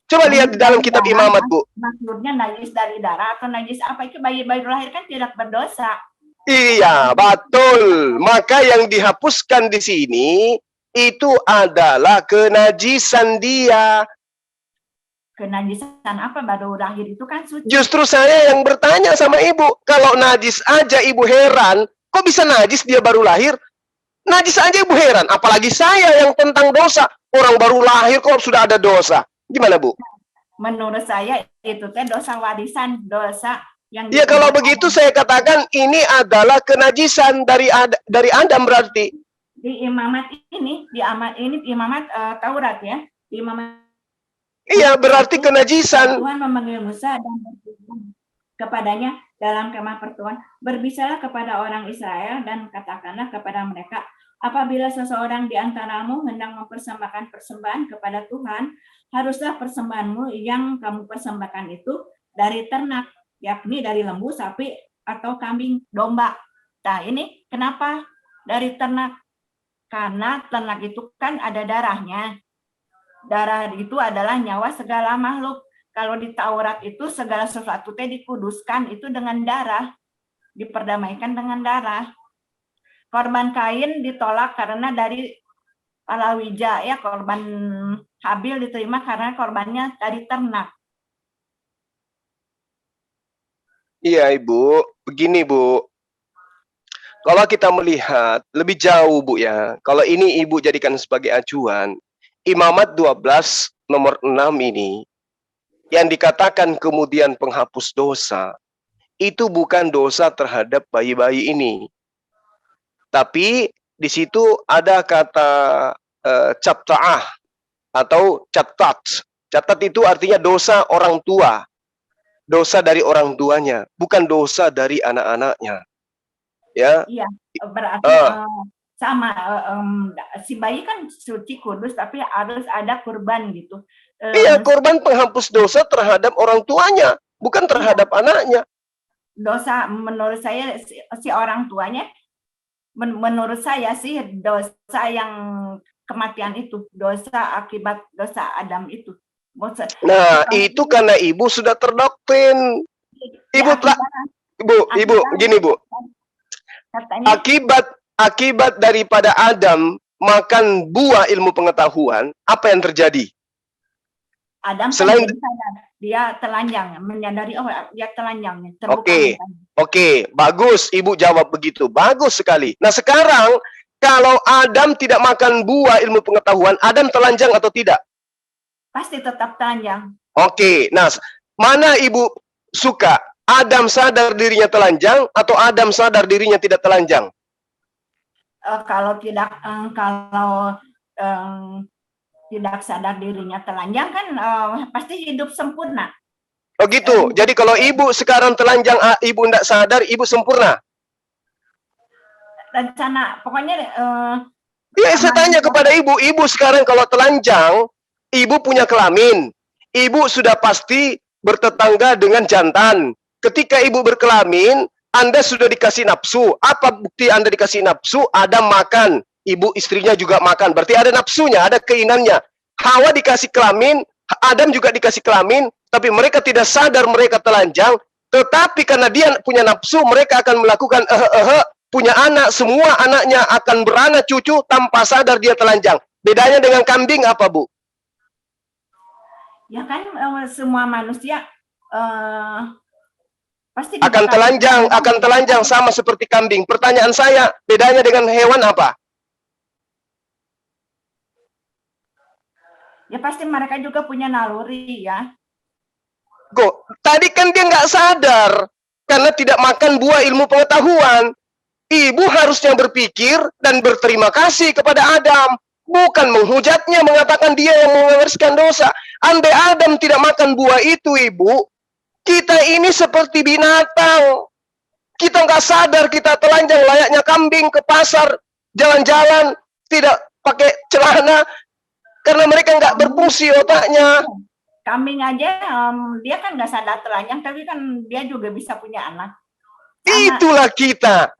Coba lihat di dalam kitab Imamat, Bu. Maksudnya najis dari darah atau najis apa? Itu bayi baru lahir kan tidak berdosa. Iya, betul. Maka yang dihapuskan di sini itu adalah kenajisan dia. Kenajisan apa? Baru lahir itu kan suci. Justru saya yang bertanya sama ibu, kalau najis aja ibu heran, kok bisa najis dia baru lahir? Najis aja ibu heran, apalagi saya yang tentang dosa. Orang baru lahir kok sudah ada dosa. Gimana, Bu? Menurut saya itu dosa warisan, dosa yang. Ya kalau begitu saya katakan ini adalah kenajisan dari Adam berarti. Di imamat ini, imamat Taurat ya. Di imamat. Iya, berarti kenajisan. Tuhan memanggil Musa dan berfirman kepadanya dalam kemah pertemuan, berbicara kepada orang Israel dan katakanlah kepada mereka, apabila seseorang di antaramu hendak mempersembahkan persembahan kepada Tuhan, haruslah persembahanmu yang kamu persembahkan itu dari ternak, yakni dari lembu, sapi, atau kambing, domba. Nah, ini kenapa dari ternak? Karena ternak itu kan ada darahnya. Darah itu adalah nyawa segala makhluk. Kalau di Taurat itu segala sesuatu dikuduskan itu dengan darah. diperdamaikan dengan darah. Korban Kain ditolak karena dari palawija, ya, korban Habil diterima karena korbannya dari ternak. Iya, Ibu. Begini, Bu. Kalau kita melihat lebih jauh, Bu, ya. Kalau ini Ibu jadikan sebagai acuan, Imamat 12 nomor 6 ini yang dikatakan kemudian penghapus dosa, itu bukan dosa terhadap bayi-bayi ini. Tapi di situ ada kata capta'ah atau catat. Catat itu artinya dosa orang tua. Dosa dari orang tuanya, bukan dosa dari anak-anaknya. Ya. Iya, berarti sama, si bayi kan suci kudus, tapi harus ada kurban gitu. Iya, korban penghapus dosa terhadap orang tuanya, bukan terhadap anaknya. Dosa menurut saya si orang tuanya, menurut saya sih dosa yang kematian itu, dosa akibat dosa Adam itu. Nah, itu karena Ibu sudah terdoktrin. Ibu telah, Ibu, gini Bu. Katanya, Akibat daripada Adam makan buah ilmu pengetahuan, apa yang terjadi? Adam Selain sadar, dia telanjang, menyadari oh dia telanjang. Oke, bagus Ibu jawab begitu. Bagus sekali. Nah, sekarang kalau Adam tidak makan buah ilmu pengetahuan, Adam telanjang atau tidak? Pasti tetap telanjang. Oke. Nah, mana Ibu suka? Adam sadar dirinya telanjang atau Adam sadar dirinya tidak telanjang? Kalau tidak sadar dirinya telanjang kan pasti hidup sempurna. Oh gitu. Jadi kalau Ibu sekarang telanjang, Ibu tidak sadar, Ibu sempurna. Rencana, pokoknya. Ya, saya tanya kepada Ibu sekarang kalau telanjang, Ibu punya kelamin, Ibu sudah pasti bertetangga dengan jantan. Ketika Ibu berkelamin, Anda sudah dikasih nafsu. Apa bukti Anda dikasih nafsu? Adam makan. Ibu istrinya juga makan. Berarti ada nafsunya, ada keinginannya. Hawa dikasih kelamin, Adam juga dikasih kelamin, tapi mereka tidak sadar mereka telanjang. Tetapi karena dia punya nafsu, mereka akan melakukan punya anak, semua anaknya akan beranak cucu tanpa sadar dia telanjang. Bedanya dengan kambing apa, Bu? Ya kan semua manusia pasti akan telanjang sama seperti kambing. Pertanyaan saya, bedanya dengan hewan apa? Ya pasti mereka juga punya naluri ya. Kok tadi kan dia nggak sadar karena tidak makan buah ilmu pengetahuan. Ibu harusnya berpikir dan berterima kasih kepada Adam, bukan menghujatnya mengatakan dia yang mewariskan dosa. Andai Adam tidak makan buah itu, Ibu, kita ini seperti binatang. Kita nggak sadar kita telanjang layaknya kambing ke pasar, jalan-jalan tidak pakai celana karena mereka nggak berfungsi otaknya. Kambing aja dia kan nggak sadar telanjang, tapi kan dia juga bisa punya anak. Itulah kita.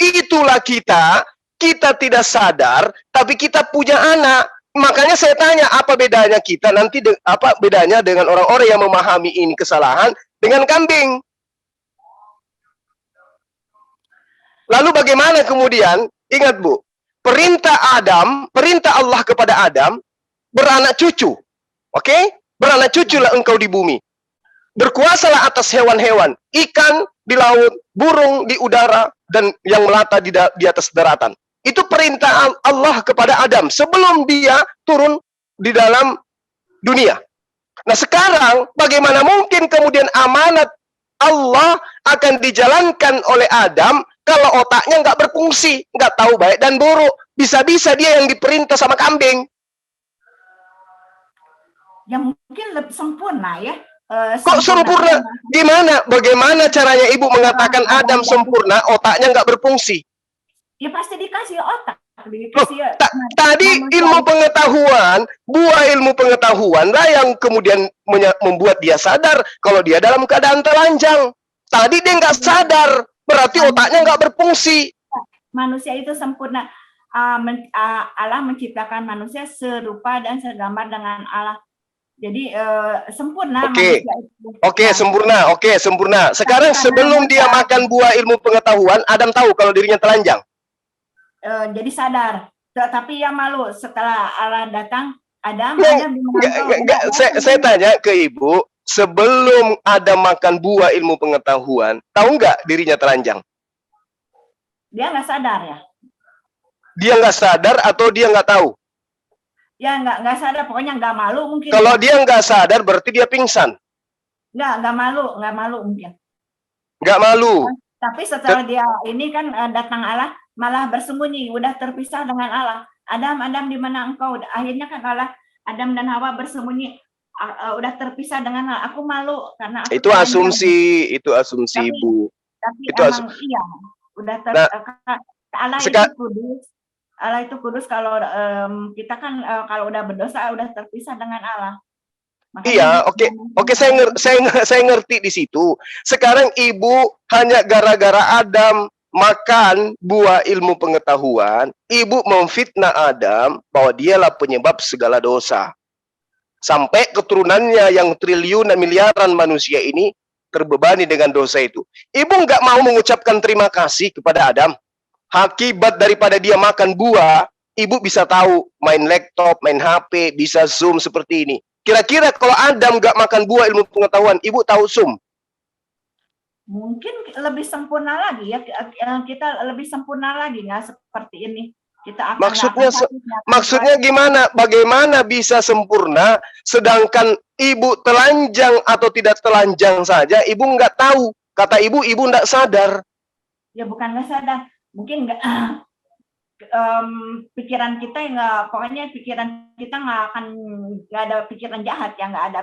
Kita tidak sadar, tapi kita punya anak. Makanya saya tanya, apa bedanya kita nanti, apa bedanya dengan orang-orang yang memahami ini kesalahan dengan kambing? Lalu bagaimana kemudian? Ingat Bu, perintah Allah kepada Adam, beranak cucu. Oke? Beranak cuculah engkau di bumi. Berkuasalah atas hewan-hewan, ikan di laut, burung di udara, dan yang melata di atas daratan. Itu perintah Allah kepada Adam sebelum dia turun di dalam dunia. Nah sekarang, bagaimana mungkin kemudian amanat Allah akan dijalankan oleh Adam kalau otaknya nggak berfungsi, nggak tahu baik dan buruk. Bisa-bisa dia yang diperintah sama kambing. Ya mungkin lebih sempurna ya. Kok sempurna? Gimana? Bagaimana caranya Ibu mengatakan Adam sempurna, otaknya nggak berfungsi? Ya pasti dikasih otak. Tadi ilmu pengetahuan, buah ilmu pengetahuan lah yang kemudian membuat dia sadar kalau dia dalam keadaan telanjang. Tadi dia nggak sadar, berarti otaknya nggak berfungsi. Manusia itu sempurna. Allah menciptakan manusia serupa dan segambar dengan Allah. Jadi sempurna Oke. manusia itu. Oke, Ya. sempurna. Oke, sempurna. Sekarang Tapi karena sebelum dia dosa, makan buah ilmu pengetahuan, Adam tahu kalau dirinya telanjang. jadi sadar. Tetapi yang malu setelah Allah datang, Adam Nggak, di mana engkau? saya tanya ke ibu, sebelum Adam makan buah ilmu pengetahuan, tahu nggak dirinya telanjang? Dia nggak sadar ya? Dia nggak sadar atau dia nggak tahu? Ya nggak sadar, pokoknya nggak malu mungkin. Kalau Ya. dia nggak sadar, berarti dia pingsan. Nggak malu mungkin. Nggak malu. Tapi setelah dia ini kan datang Allah, malah bersembunyi, udah terpisah dengan Allah. Adam, di mana engkau? Akhirnya kan Allah, Adam dan Hawa bersembunyi, udah terpisah dengan Allah. Aku malu karena aku Itu telanjang. asumsi Tapi- ibu. Tapi Itu emang iya, udah Nah, Allah itu kudus. Allah itu kudus. Kalau kita kan kalau udah berdosa udah terpisah dengan Allah. Makanya Iya, oke, saya ngerti di situ. Sekarang ibu hanya gara-gara Adam makan buah ilmu pengetahuan, ibu memfitnah Adam bahwa dialah penyebab segala dosa. Sampai keturunannya yang triliunan miliaran manusia ini terbebani dengan dosa itu. Ibu nggak mau mengucapkan terima kasih kepada Adam. Akibat daripada dia makan buah, ibu bisa tahu main laptop, main HP, bisa Zoom seperti ini. Kira-kira kalau Adam nggak makan buah ilmu pengetahuan, ibu tahu Zoom? Mungkin lebih sempurna lagi ya, kita lebih sempurna lagi nggak seperti ini. Kita akan maksudnya gimana? Bagaimana bisa sempurna sedangkan ibu telanjang atau tidak telanjang saja ibu nggak tahu? Kata ibu nggak sadar. Ya bukan nggak sadar, mungkin nggak pikiran kita nggak, pokoknya pikiran kita nggak ada pikiran jahat ya, nggak ada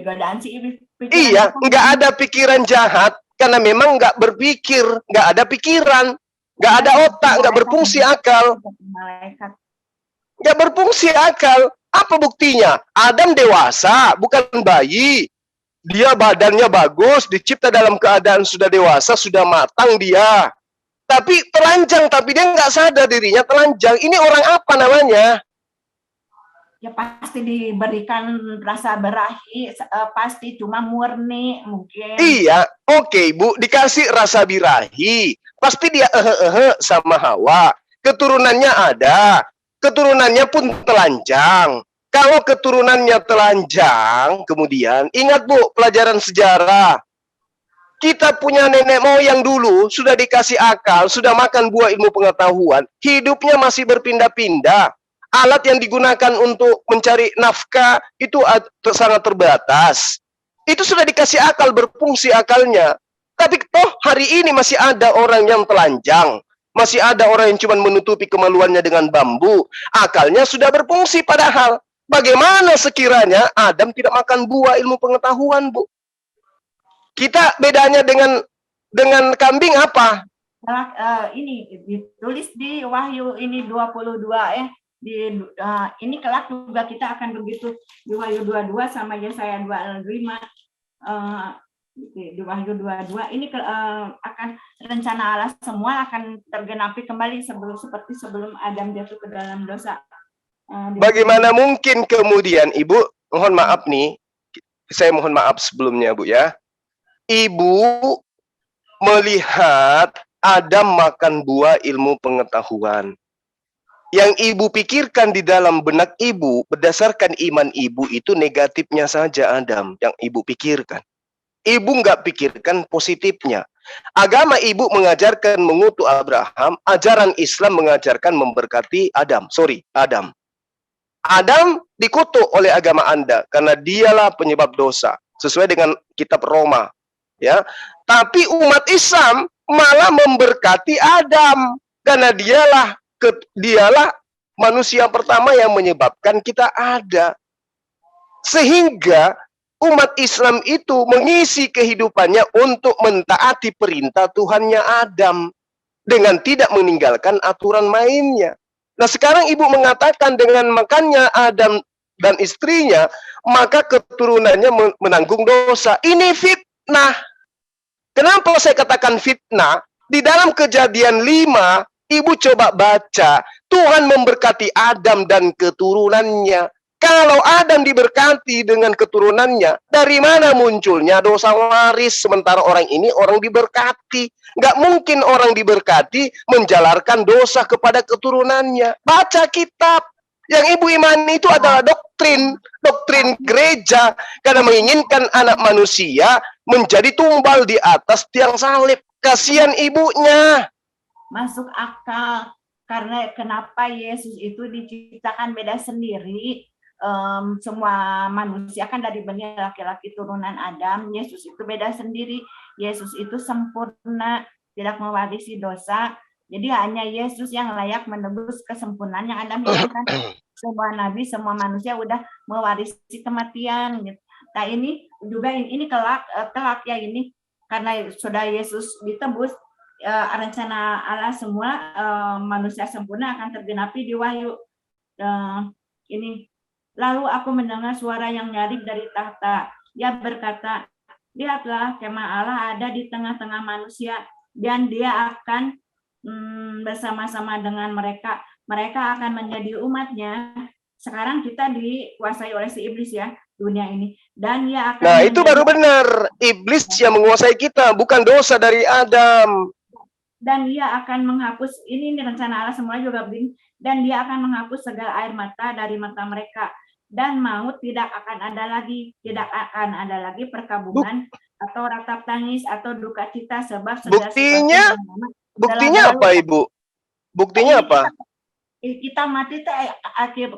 godaan sih. Iya, nggak ada pikiran jahat karena memang nggak berpikir, nggak ada pikiran, nggak ada otak, nggak berfungsi akal. Nggak berfungsi akal. Apa buktinya? Adam dewasa, bukan bayi. Dia badannya bagus, dicipta dalam keadaan sudah dewasa, sudah matang dia. Tapi telanjang, tapi dia nggak sadar dirinya telanjang. Ini orang apa namanya? Ya pasti diberikan rasa birahi, pasti cuma murni mungkin. Iya, oke Bu, dikasih rasa birahi. Pasti dia sama Hawa. Keturunannya ada. Keturunannya pun telanjang. Kalau keturunannya telanjang, kemudian ingat Bu, pelajaran sejarah. Kita punya nenek moyang dulu, sudah dikasih akal, sudah makan buah ilmu pengetahuan, hidupnya masih berpindah-pindah. Alat yang digunakan untuk mencari nafkah itu sangat terbatas. Itu sudah dikasih akal, berfungsi akalnya. Tapi toh hari ini masih ada orang yang telanjang. Masih ada orang yang cuma menutupi kemaluannya dengan bambu. Akalnya sudah berfungsi padahal. Bagaimana sekiranya Adam tidak makan buah ilmu pengetahuan, Bu? Kita bedanya dengan kambing apa? Ini ditulis di Wahyu ini 22 ya. Ini kelak juga kita akan begitu di Wahyu 22 sama Yesaya 25. Di Wahyu 22 ini akan rencana Allah semua akan tergenapi kembali seperti sebelum Adam jatuh ke dalam dosa. Bagaimana mungkin kemudian Ibu, mohon maaf nih, saya mohon maaf sebelumnya Bu ya. Ibu melihat Adam makan buah ilmu pengetahuan. Yang ibu pikirkan di dalam benak ibu, berdasarkan iman ibu itu negatifnya saja Adam yang ibu pikirkan. Ibu nggak pikirkan positifnya. Agama ibu mengajarkan mengutuk Abraham, ajaran Islam mengajarkan memberkati Adam. Adam dikutuk oleh agama Anda karena dialah penyebab dosa, sesuai dengan kitab Roma. Ya, tapi umat Islam malah memberkati Adam karena dialah manusia pertama yang menyebabkan kita ada. Sehingga umat Islam itu mengisi kehidupannya untuk mentaati perintah Tuhannya Adam dengan tidak meninggalkan aturan mainnya. Nah, sekarang ibu mengatakan dengan makannya Adam dan istrinya, maka keturunannya menanggung dosa. Ini fitnah. Kenapa saya katakan fitnah? Di dalam Kejadian 5, ibu coba baca, Tuhan memberkati Adam dan keturunannya. kalau Adam diberkati dengan keturunannya, dari mana munculnya dosa waris sementara orang ini orang diberkati? Nggak mungkin orang diberkati menjalarkan dosa kepada keturunannya. Baca kitab. Yang ibu imani itu adalah doktrin gereja, karena menginginkan anak manusia menjadi tumbal di atas tiang salib. Kasihan ibunya. Masuk akal. Karena kenapa Yesus itu diciptakan beda sendiri. Semua manusia kan dari benih laki-laki turunan Adam. Yesus itu beda sendiri. Yesus itu sempurna, tidak mewarisi dosa. Jadi hanya Yesus yang layak menebus kesempurnaan yang Adam hilangkan. Semua nabi, semua manusia udah mewarisi kematian. Gitu. Nah ini juga ini kelak ya ini, karena sudah Yesus ditebus, rencana Allah semua manusia sempurna akan tergenapi di Wahyu. Ini lalu aku mendengar suara yang nyaring dari tahta. Dia berkata, lihatlah kemah Allah ada di tengah-tengah manusia, dan dia akan bersama-sama dengan mereka. Mereka akan menjadi umatnya. Sekarang kita dikuasai oleh si iblis ya, dunia ini. Dan dia akan itu baru benar. Iblis yang menguasai kita, bukan dosa dari Adam. Dan dia akan menghapus, ini rencana Allah semula juga begini, dan dia akan menghapus segala air mata dari mata mereka. Dan maut tidak akan ada lagi. Tidak akan ada lagi perkabungan atau ratap tangis atau duka cita, sebab Buktinya apa, Ibu? Buktinya apa? Kita mati,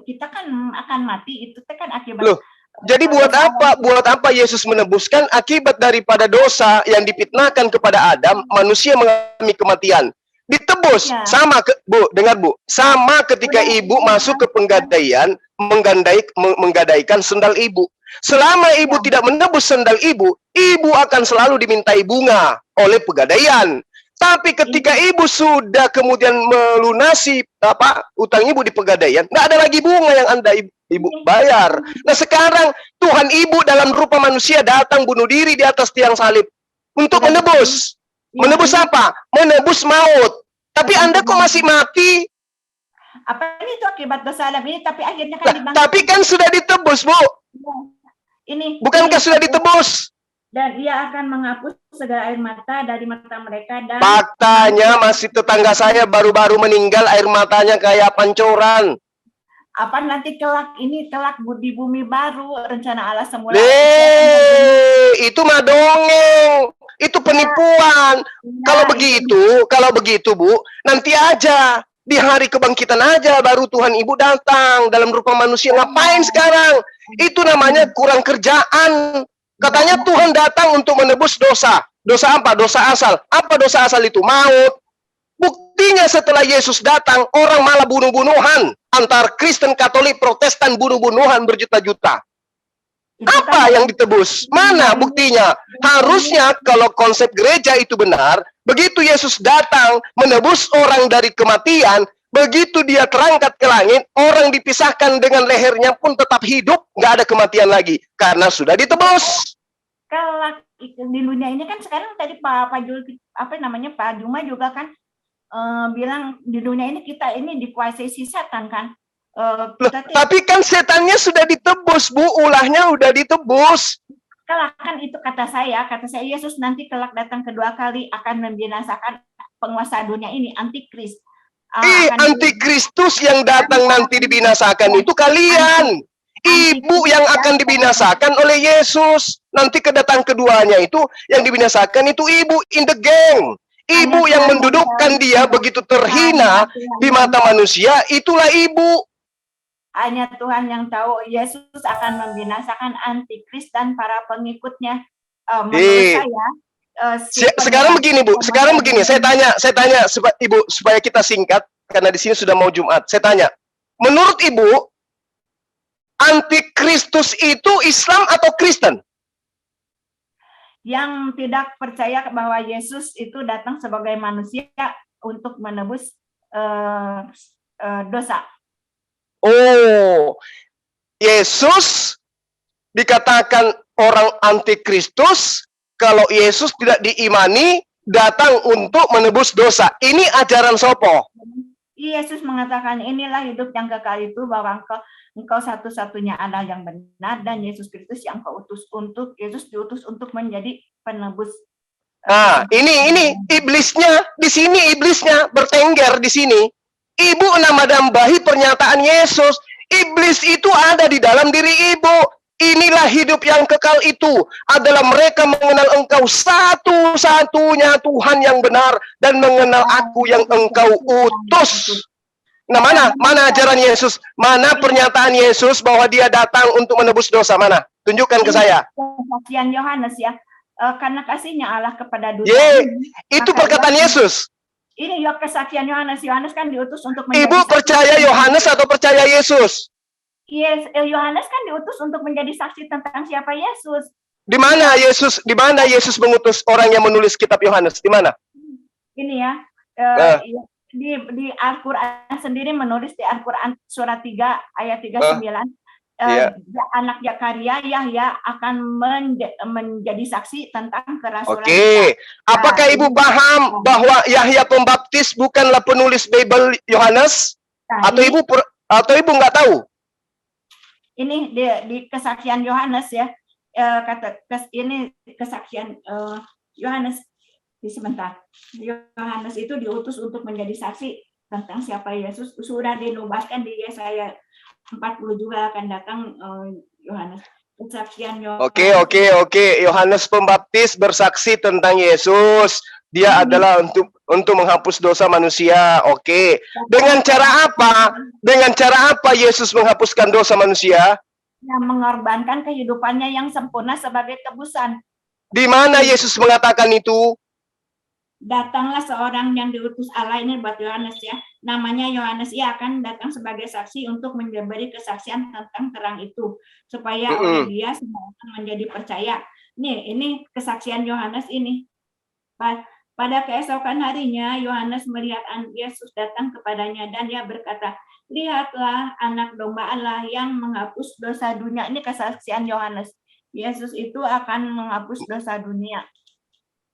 kita kan akan mati, itu kan akibat. Loh, jadi buat apa? Buat apa Yesus menebuskan akibat daripada dosa yang dipitnahkan kepada Adam, manusia mengalami kematian. Ditebus Ya. sama Bu, dengar Bu, sama ketika ibu masuk ke penggadaian, menggadaikan sendal ibu. Selama ibu tidak menebus sendal ibu akan selalu dimintai bunga oleh pegadaian. Tapi ketika ibu sudah kemudian melunasi utang ibu di pegadaian, nggak ada lagi bunga yang Anda ibu bayar. Nah sekarang Tuhan ibu dalam rupa manusia datang bunuh diri di atas tiang salib untuk menebus. Menebus apa? Menebus maut. Tapi Anda kok masih mati? Apa itu akibat dosa Adam ini? Tapi akhirnya kan dibangkitkan. Tapi kan sudah ditebus, Bu. Bukankah sudah ditebus? Dan ia akan menghapus segala air mata dari mata mereka. Dan faktanya masih tetangga saya baru-baru meninggal, air matanya kayak pancoran. Apa nanti kelak di bumi baru, rencana Allah semula. Itu mah dongeng. Itu penipuan. Kalau begitu Bu, nanti aja di hari kebangkitan aja baru Tuhan Ibu datang dalam rupa manusia. Ngapain sekarang? Itu namanya kurang kerjaan. Katanya Tuhan datang untuk menebus dosa. Dosa apa? Dosa asal. Apa dosa asal itu? Maut. Buktinya setelah Yesus datang, orang malah bunuh-bunuhan. Antar Kristen, Katolik, Protestan, bunuh-bunuhan berjuta-juta. Apa yang ditebus? Mana buktinya? Harusnya kalau konsep gereja itu benar, begitu Yesus datang menebus orang dari kematian, begitu dia terangkat ke langit, orang dipisahkan dengan lehernya pun tetap hidup, nggak ada kematian lagi, karena sudah ditebus. Kalau di dunia ini kan sekarang tadi Pak Juma juga kan bilang di dunia ini kita ini dikuasai si setan kan. Tapi kan setannya sudah ditebus, Bu, ulahnya udah ditebus. Kelak kan itu kata saya Yesus nanti kelak datang kedua kali akan membinasakan penguasa dunia ini, antikris. Antikristus yang datang nanti dibinasakan itu kalian. Ibu yang akan dibinasakan oleh Yesus. Nanti kedatangan keduanya itu yang dibinasakan itu ibu in the gang. Ibu yang mendudukkan dia begitu terhina di mata manusia, itulah ibu. Hanya Tuhan yang tahu. Yesus akan membinasakan antikris dan para pengikutnya. Menurut saya sekarang begini Bu, saya tanya Ibu supaya kita singkat karena di sini sudah mau Jumat. Saya tanya, menurut Ibu antikristus itu Islam atau Kristen? Yang tidak percaya bahwa Yesus itu datang sebagai manusia untuk menebus dosa. Oh, Yesus dikatakan orang antikristus kalau Yesus tidak diimani datang untuk menebus dosa. Ini ajaran sopo? Yesus mengatakan inilah hidup yang kekal itu bahwa engkau satu-satunya Allah yang benar dan Yesus Kristus yang kau utus untuk Yesus diutus untuk menjadi penebus. Nah, ini iblisnya di sini, iblisnya bertengger di sini. Ibu menambahi pernyataan Yesus. Iblis itu ada di dalam diri ibu. Inilah hidup yang kekal itu adalah mereka mengenal engkau satu-satunya Tuhan yang benar dan mengenal aku yang engkau utus. Nah, mana ajaran Yesus? Mana pernyataan Yesus bahwa dia datang untuk menebus dosa? Mana? Tunjukkan ke saya. Kesaksian Yohanes ya. Karena kasihnya Allah kepada dunia. Itu perkataan Yesus. Ini ya kesaksian Yohanes. Yohanes kan diutus untuk Ibu percaya Yohanes atau percaya Yesus? Yes, Yohanes kan diutus untuk menjadi saksi tentang siapa Yesus. Di mana Yesus? Di mana Yesus mengutus orang yang menulis kitab Yohanes? Di mana? Ini ya. Di Al-Qur'an sendiri menulis di Al-Qur'an surat 3 ayat 39. Anak Zakaria Yahya akan menjadi saksi tentang kerasulan. Oke. Apakah ibu paham bahwa Yahya Pembaptis bukanlah penulis Bible Yohanes? Atau ibu nggak tahu? Ini di kesaksian Yohanes ya. Ini kesaksian Yohanes. Sebentar. Yohanes itu diutus untuk menjadi saksi tentang siapa Yesus. Sudah dinubuatkan di Yesaya 40 juga akan datang Yohanes. Kesaksian Yohanes. Oke. Yohanes Pembaptis bersaksi tentang Yesus. Dia adalah untuk menghapus dosa manusia. Oke. Dengan cara apa? Dengan cara apa Yesus menghapuskan dosa manusia? Yang mengorbankan kehidupannya yang sempurna sebagai tebusan. Di mana Yesus mengatakan itu? Datanglah seorang yang diutus Allah, ini buat Yohanes ya. Namanya Yohanes, ia akan datang sebagai saksi untuk memberi kesaksian tentang terang itu, supaya oleh dia semua orang menjadi percaya. Ini kesaksian Yohanes ini. Pada keesokan harinya Yohanes melihat Yesus datang kepadanya dan dia berkata, lihatlah anak domba Allah yang menghapus dosa dunia. Ini kesaksian Yohanes. Yesus itu akan menghapus dosa dunia.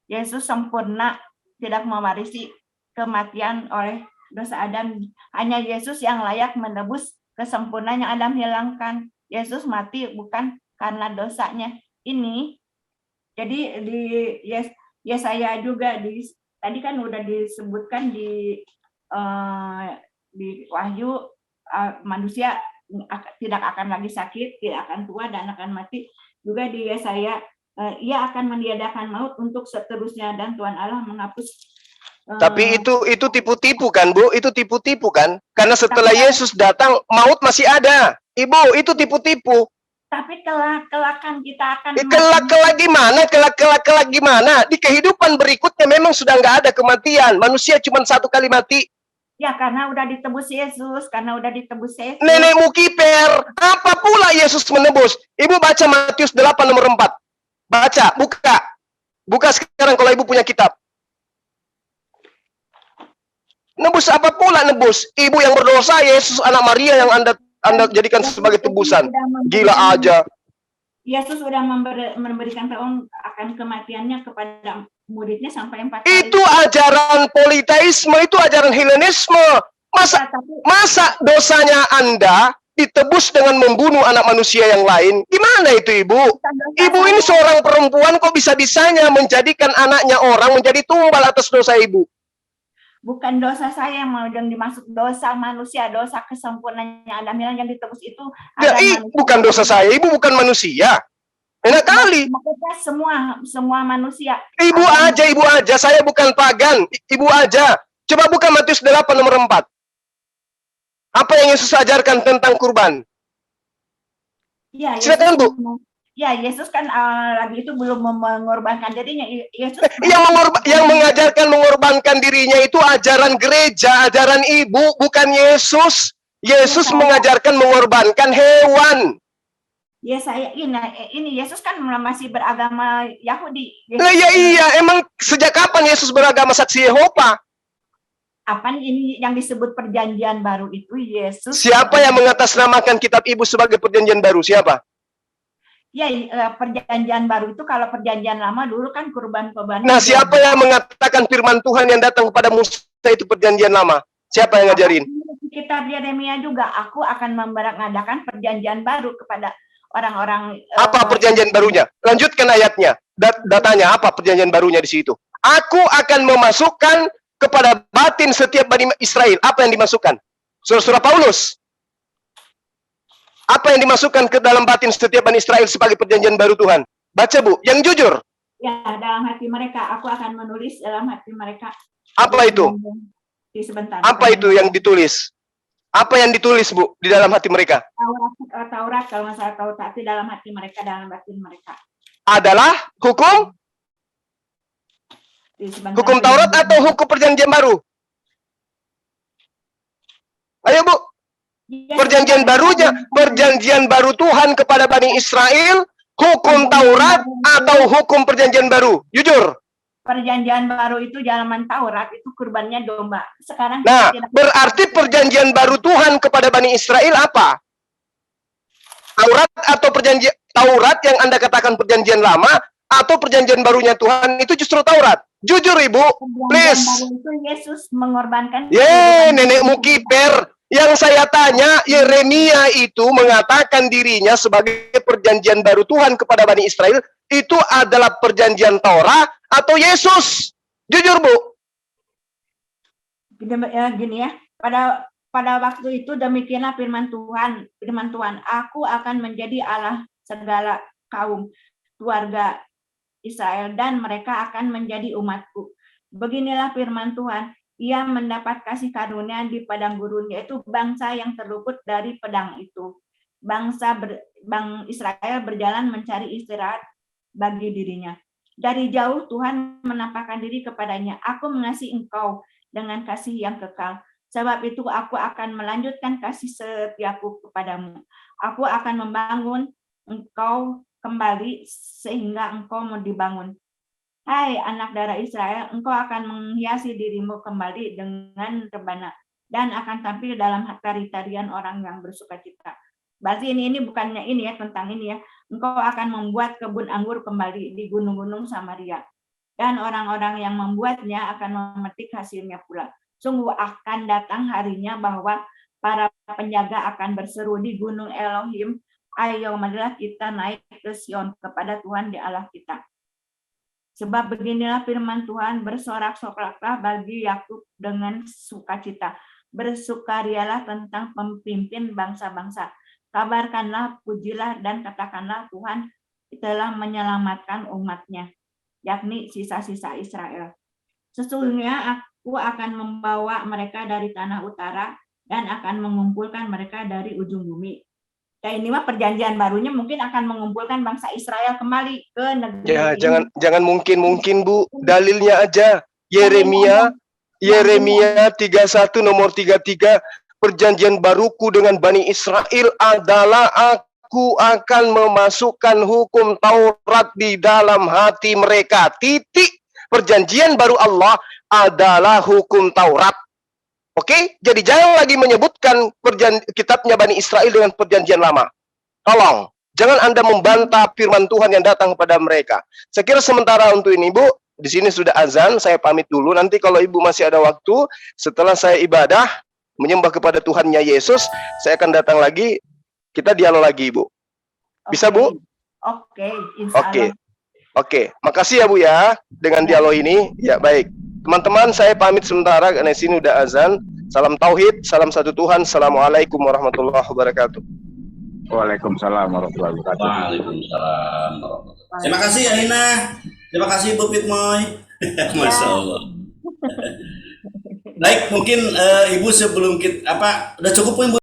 Yesus sempurna, tidak mewarisi kematian oleh dosa Adam. Hanya Yesus yang layak menebus kesempurnaan yang Adam hilangkan. Yesus mati bukan karena dosanya. Ini jadi di Yesaya juga tadi kan udah disebutkan di Wahyu, manusia tidak akan lagi sakit, tidak akan tua dan akan mati. Juga di Yesaya ia akan meniadakan maut untuk seterusnya dan Tuhan Allah menghapus. Tapi itu tipu-tipu kan, Bu? Itu tipu-tipu kan? Karena setelah Yesus datang, maut masih ada. Ibu, itu tipu-tipu. Tapi kelak-kelakan kita akan kelak gimana? Kelak gimana? Di kehidupan berikutnya memang sudah nggak ada kematian. Manusia cuma satu kali mati. Ya, karena udah ditebus Yesus, Nenekmu kiper. Apa pula Yesus menebus? Ibu baca Matius 8 nomor 4. Baca, buka sekarang kalau ibu punya kitab. Nebus apa pula nebus? Ibu yang berdosa, Yesus anak Maria yang Anda jadikan sebagai tebusan. Gila aja. Yesus sudah memberikan tahu akan kematiannya kepada muridnya sampai 4 kali. Itu ajaran politeisme, itu ajaran Helenisme. Masa dosanya Anda ditebus dengan membunuh anak manusia yang lain? Gimana itu, Ibu? Ibu ini seorang perempuan kok bisa-bisanya menjadikan anaknya orang menjadi tumbal atas dosa Ibu? Bukan dosa saya yang dimaksud dosa manusia, dosa kesempurnaannya Adam yang ditebus itu. Bukan dosa saya, Ibu bukan manusia. Enak kali. Semua manusia. Ibu aja, saya bukan pagan. Ibu aja. Coba buka Matius 8 nomor 4. Apa yang Yesus ajarkan tentang kurban? Ya, silakan, Bu. Ya, Yesus kan lagi itu belum mengorbankan dirinya. Yesus yang mengajarkan mengorbankan dirinya itu ajaran gereja, ajaran ibu, bukan Yesus. Yesus mengajarkan mengorbankan hewan. Ini Yesus kan masih beragama Yahudi. Iya, emang sejak kapan Yesus beragama saksi Yehova? Apa ini yang disebut perjanjian baru itu Yesus? Siapa yang mengatasnamakan kitab ibu sebagai perjanjian baru? Siapa? Ya, perjanjian baru itu kalau perjanjian lama dulu kan kurban. Nah, siapa yang mengatakan firman Tuhan yang datang kepada Musa itu perjanjian lama? Siapa yang ngajarin? Kitab Yeremia juga, aku akan mengadakan perjanjian baru kepada orang-orang. Apa perjanjian barunya? Lanjutkan ayatnya. Datanya apa perjanjian barunya di situ? Aku akan memasukkan kepada batin setiap Bani Israel. Apa yang dimasukkan? Surah Paulus. Apa yang dimasukkan ke dalam batin setiap Bani Israel sebagai perjanjian baru Tuhan? Baca, Bu, yang jujur. Ya, dalam hati mereka, aku akan menulis dalam hati mereka. Apa itu? Sebentar. Apa itu yang ditulis? Apa yang ditulis, Bu, di dalam hati mereka? Taurat, kalau masalah Taurat itu dalam hati mereka, dalam batin mereka. Adalah hukum? Hukum Taurat atau hukum perjanjian baru? Ayo, Bu. Perjanjian barunya, perjanjian baru Tuhan kepada Bani Israel, hukum Taurat atau hukum perjanjian baru? Jujur. Perjanjian baru itu zaman Taurat, itu kurbannya domba. Sekarang nah, berarti perjanjian baru Tuhan kepada Bani Israel apa? Taurat atau perjanjian Taurat yang Anda katakan perjanjian lama atau perjanjian barunya Tuhan itu justru Taurat? Jujur, Ibu, please. Itu Yesus mengorbankan. Nenekmu kiper. Yang saya tanya, Yeremia itu mengatakan dirinya sebagai perjanjian baru Tuhan kepada Bani Israel, itu adalah perjanjian Taurat atau Yesus? Jujur, Bu. Gini ya, pada waktu itu demikianlah firman Tuhan, aku akan menjadi Allah segala kaum keluarga Israel dan mereka akan menjadi umatku. Beginilah firman Tuhan, ia mendapat kasih karunia di padang gurun, yaitu bangsa yang terluput dari pedang itu. Bang Israel berjalan mencari istirahat bagi dirinya. Dari jauh Tuhan menampakkan diri kepadanya, aku mengasihi engkau dengan kasih yang kekal. Sebab itu aku akan melanjutkan kasih setiaku kepadamu. Aku akan membangun engkau kembali sehingga engkau mau dibangun. Hai anak darah Israel, engkau akan menghiasi dirimu kembali dengan rebana dan akan tampil dalam tari-tarian orang yang bersukacita. Berarti ini bukannya ini ya, tentang ini ya. Engkau akan membuat kebun anggur kembali di gunung-gunung Samaria. Dan orang-orang yang membuatnya akan memetik hasilnya pula. Sungguh akan datang harinya bahwa para penjaga akan berseru di gunung Elohim, ayo marilah kita naik ke Sion kepada Tuhan di Allah kita. Sebab beginilah firman Tuhan, bersorak-soraklah bagi Yakub dengan sukacita. Bersukarialah tentang pemimpin bangsa-bangsa. Kabarkanlah, pujilah, dan katakanlah Tuhan telah menyelamatkan umatnya, yakni sisa-sisa Israel. Sesungguhnya aku akan membawa mereka dari tanah utara dan akan mengumpulkan mereka dari ujung bumi. Ya, ini mah perjanjian barunya mungkin akan mengumpulkan bangsa Israel kembali ke negeri. Ya, jangan mungkin Bu. Dalilnya aja. Yeremia 31 nomor 33, perjanjian baruku dengan Bani Israel adalah aku akan memasukkan hukum Taurat di dalam hati mereka. Titik. Perjanjian baru Allah adalah hukum Taurat. Oke, jadi jangan lagi menyebutkan kitabnya Bani Israel dengan perjanjian lama. Tolong, jangan Anda membantah firman Tuhan yang datang kepada mereka. Saya kira sementara untuk ini, Bu, di sini sudah azan, saya pamit dulu. Nanti kalau Ibu masih ada waktu, setelah saya ibadah, menyembah kepada Tuhannya Yesus, saya akan datang lagi, kita dialog lagi, Bu. Bisa, Bu? Oke, insya Allah. Oke, makasih ya, Bu ya, dengan dialog ini. Ya, baik. Teman-teman, saya pamit sementara karena sini udah azan. Salam tauhid, salam satu Tuhan. Assalamualaikum warahmatullahi wabarakatuh. Waalaikumsalam warahmatullahi wabarakatuh. Waalaikumsalam. Terima kasih Aina. Terima kasih Bu Pitmoy. Masya Allah. Baik, mungkin Ibu sebelum kita udah cukup Bu?